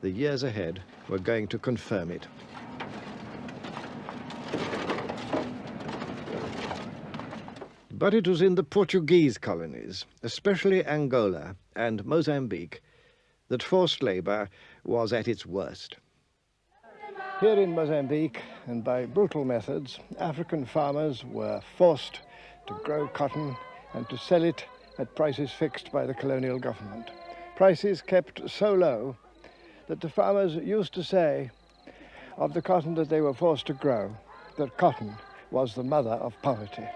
The years ahead were going to confirm it. But it was in the Portuguese colonies, especially Angola and Mozambique, that forced labour was at its worst. Here in Mozambique, and by brutal methods, African farmers were forced to grow cotton and to sell it at prices fixed by the colonial government. Prices kept so low that the farmers used to say of the cotton that they were forced to grow that cotton was the mother of poverty.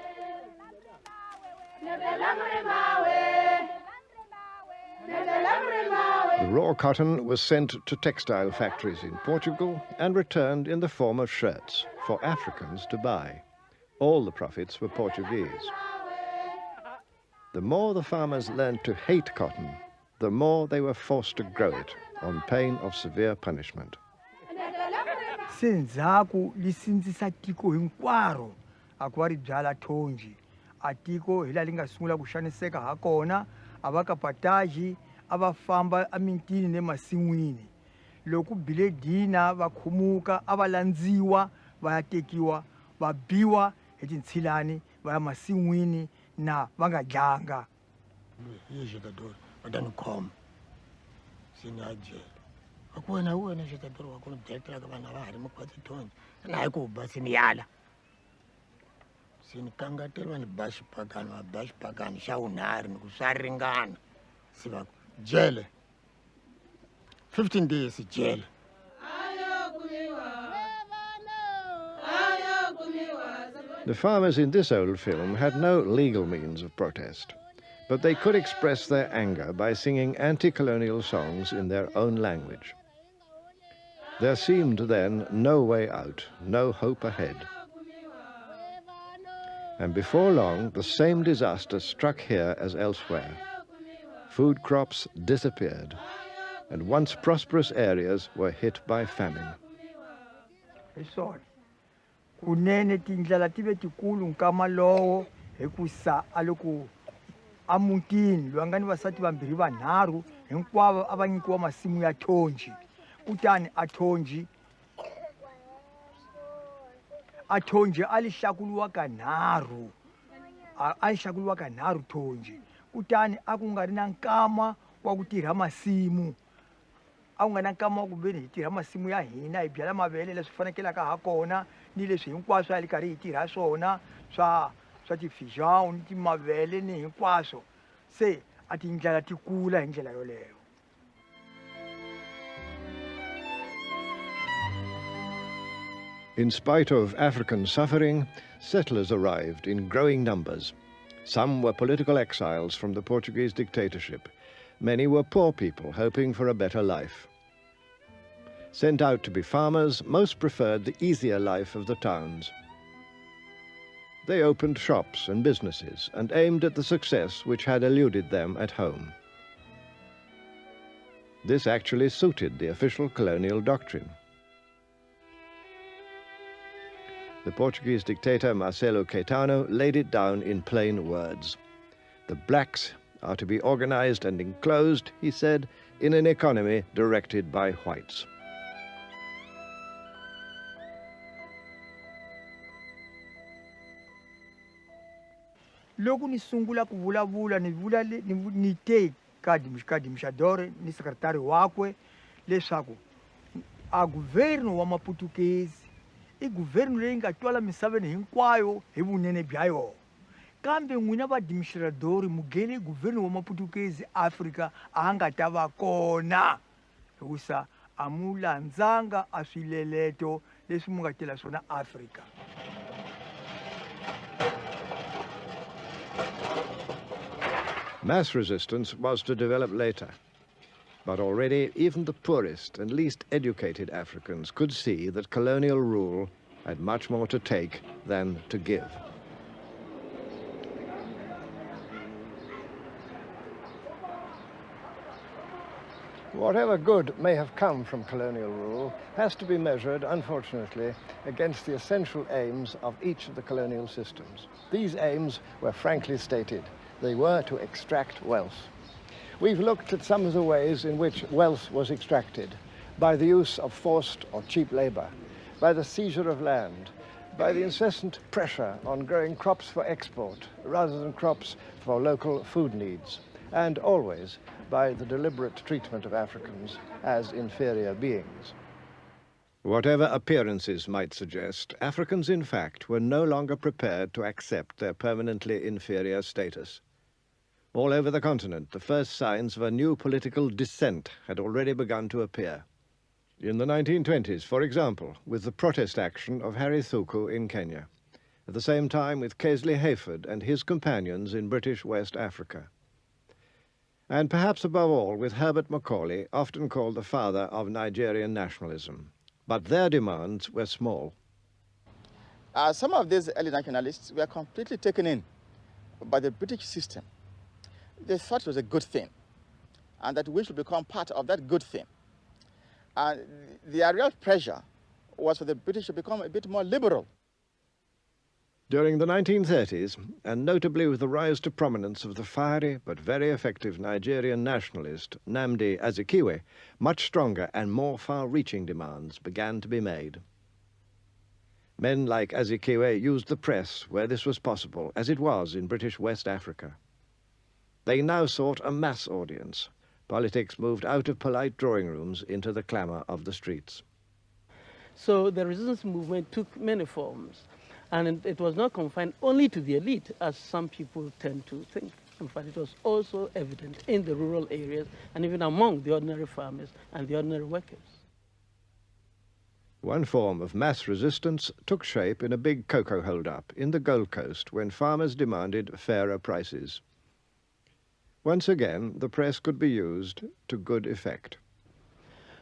The raw cotton was sent to textile factories in Portugal and returned in the form of shirts for Africans to buy. All the profits were Portuguese. The more the farmers learned to hate cotton, the more they were forced to grow it on pain of severe punishment. Senzaku lisindzisa tiko hinkwaro akuva ri byala thonji atiko hi laha li nga sungula ku xaniseka ha kona a va kapataji a va famba emintini ni masin'wini loko bile dina va khumuka a va landziwa va ya tekiwa va biwa hi tintshilani va ya masin'wini na va nga dlanga Hi xekadori va ta ni khoma se ni ya jele a ku wena wena xekadori wa ku ni byeletela ka vanhu va ha ri mikhwatsi thonji na hi ku ba se ni yala se ni kangatela ni ba xipakani va ba xipakani xa wunharhu ni ku swa ringana se va jele 15 days jele. The farmers in this old film had no legal means of protest, but they could express their anger by singing anti-colonial songs in their own language. There seemed then no way out, no hope ahead. And before long, the same disaster struck here as elsewhere. Food crops disappeared, and once prosperous areas were hit by famine. Kunene tindlela tive tikulu nkama lowo hi ku sa a loko amutini loyi a nga ni vasati vambirhi vanharhu hinkwavo a va nyikiwa masimu ya thonji kutani a thonji a li hlakuliwa kanharhu a li hlakuliwa kanharhu thonji kutani a ku nga ri na nkama wa ku tirha masimu a ku nga na nkama wa ku veni hi tirha masimu ya hina hi byala mavele leswi fanekelaka ha kona ni leswi hinkwaswo a li karhi hi tirha swona swa tifijao ni timavele ni hinkwaswo se a tindlela ti kula hi ndlela yoleyo. In spite of African suffering, settlers arrived in growing numbers. Some were political exiles from the Portuguese dictatorship. Many were poor people hoping for a better life. Sent out to be farmers, most preferred the easier life of the towns. They opened shops and businesses and aimed at the success which had eluded them at home. This actually suited the official colonial doctrine. The Portuguese dictator Marcelo Caetano laid it down in plain words. The blacks are to be organized and enclosed, he said, in an economy directed by whites. Loko ni sungula ku vulavula ni te ka dimxadore ni sekretari wakwe leswaku a guvernu wa maputukezi I guvernu leyi nga twala misaveni hinkwayo hi vunene bya yona kambe n'wina vadimixiradori mugeni guvernu wa maputukezi Afrika a nga ta va kona hikusa a mu landzanga a swileleto leswi mu nga tela swona Afrika. Mass resistance was to develop later. But already even the poorest and least educated Africans could see that colonial rule had much more to take than to give. Whatever good may have come from colonial rule has to be measured, unfortunately, against the essential aims of each of the colonial systems. These aims were frankly stated. They were to extract wealth. We've looked at some of the ways in which wealth was extracted by the use of forced or cheap labor, by the seizure of land, by the incessant pressure on growing crops for export rather than crops for local food needs, and always by the deliberate treatment of Africans as inferior beings. Whatever appearances might suggest, Africans in fact were no longer prepared to accept their permanently inferior status. All over the continent, the first signs of a new political dissent had already begun to appear. In the 1920s, for example, with the protest action of Harry Thuku in Kenya, at the same time with Casely Hayford and his companions in British West Africa. And perhaps above all with Herbert Macaulay, often called the father of Nigerian nationalism. But their demands were small. Some of these early nationalists were completely taken in by the British system. They thought it was a good thing, and that we should become part of that good thing. And the real pressure was for the British to become a bit more liberal. During the 1930s, and notably with the rise to prominence of the fiery but very effective Nigerian nationalist Nnamdi Azikiwe, much stronger and more far-reaching demands began to be made. Men like Azikiwe used the press where this was possible, as it was in British West Africa. They now sought a mass audience. Politics moved out of polite drawing rooms into the clamour of the streets. So the resistance movement took many forms. And it was not confined only to the elite, as some people tend to think. In fact, it was also evident in the rural areas and even among the ordinary farmers and the ordinary workers. One form of mass resistance took shape in a big cocoa hold-up in the Gold Coast when farmers demanded fairer prices. Once again, the press could be used to good effect.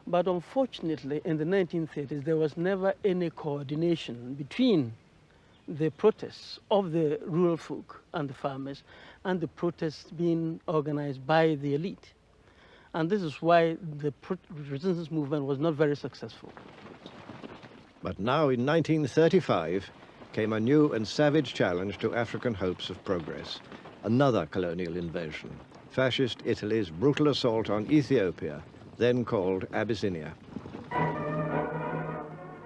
But unfortunately, in the 1930s, there was never any coordination between the protests of the rural folk and the farmers and the protests being organized by the elite. And this is why the resistance movement was not very successful. But now in 1935 came a new and savage challenge to African hopes of progress. Another colonial invasion, fascist Italy's brutal assault on Ethiopia, then called Abyssinia.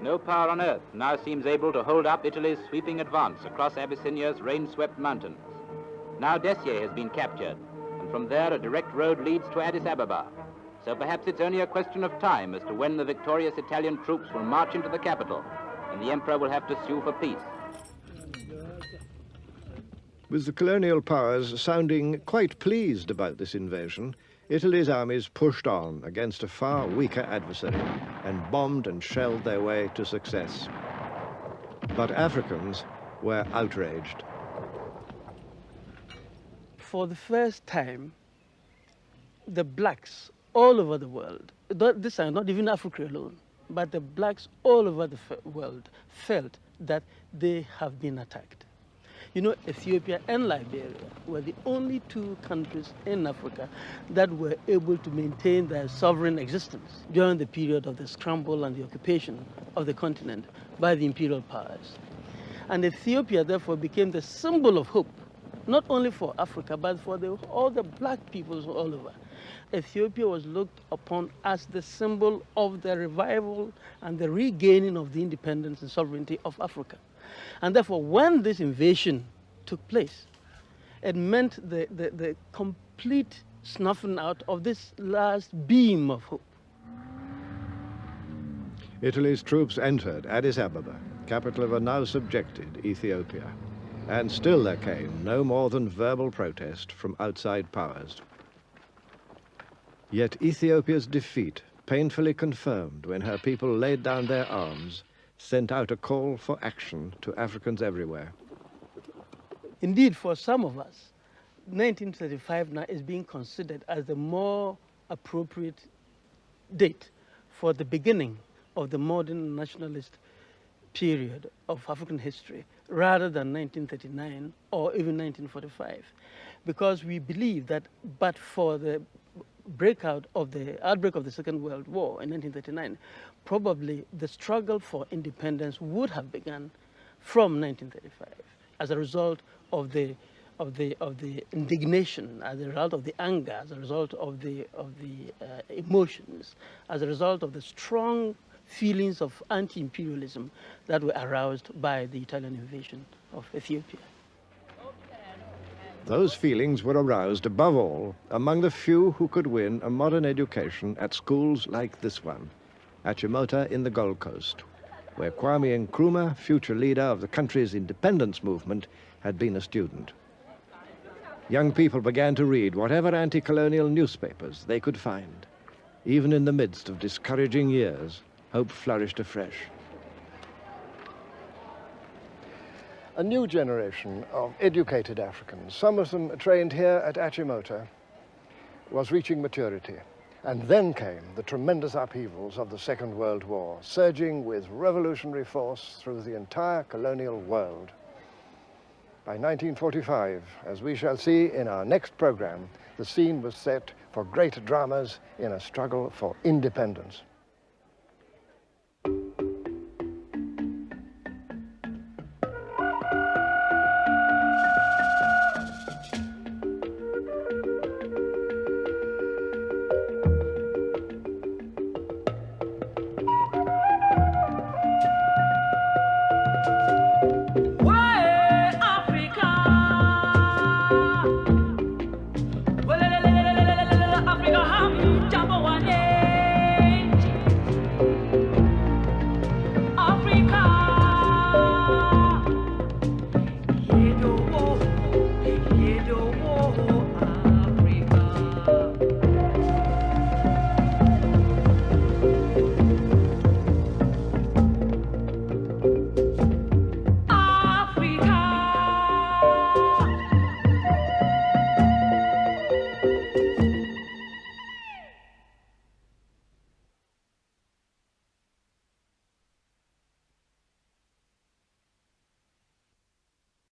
No power on earth now seems able to hold up Italy's sweeping advance across Abyssinia's rain-swept mountains. Now Dessie has been captured, and from there a direct road leads to Addis Ababa. So perhaps it's only a question of time as to when the victorious Italian troops will march into the capital, and the emperor will have to sue for peace. With the colonial powers sounding quite pleased about this invasion, Italy's armies pushed on against a far weaker adversary and bombed and shelled their way to success. But Africans were outraged. For the first time, the blacks all over the world, this are not even Africa alone, but the blacks all over the world felt that they have been attacked. You know, Ethiopia and Liberia were the only two countries in Africa that were able to maintain their sovereign existence during the period of the scramble and the occupation of the continent by the imperial powers. And Ethiopia, therefore, became the symbol of hope, not only for Africa, but for all the black peoples all over. Ethiopia was looked upon as the symbol of the revival and the regaining of the independence and sovereignty of Africa. And therefore, when this invasion took place, it meant the complete snuffing out of this last beam of hope. Italy's troops entered Addis Ababa, capital of a now subjected Ethiopia. And still there came no more than verbal protest from outside powers. Yet Ethiopia's defeat, painfully confirmed when her people laid down their arms, sent out a call for action to Africans everywhere. Indeed, for some of us, 1935 now is being considered as the more appropriate date for the beginning of the modern nationalist period of African history, rather than 1939 or even 1945, because we believe that but for the outbreak of the Second World War in 1939, probably the struggle for independence would have begun from 1935 as a result of the indignation, as a result of the anger, as a result of the emotions, as a result of the strong feelings of anti-imperialism that were aroused by the Italian invasion of Ethiopia. Those feelings were aroused above all among the few who could win a modern education at schools like this one, at Achimota in the Gold Coast, where Kwame Nkrumah, future leader of the country's independence movement, had been a student. Young people began to read whatever anti-colonial newspapers they could find. Even in the midst of discouraging years, hope flourished afresh. A new generation of educated Africans, some of them trained here at Achimota, was reaching maturity. And then came the tremendous upheavals of the Second World War, surging with revolutionary force through the entire colonial world. By 1945, as we shall see in our next program, the scene was set for great dramas in a struggle for independence.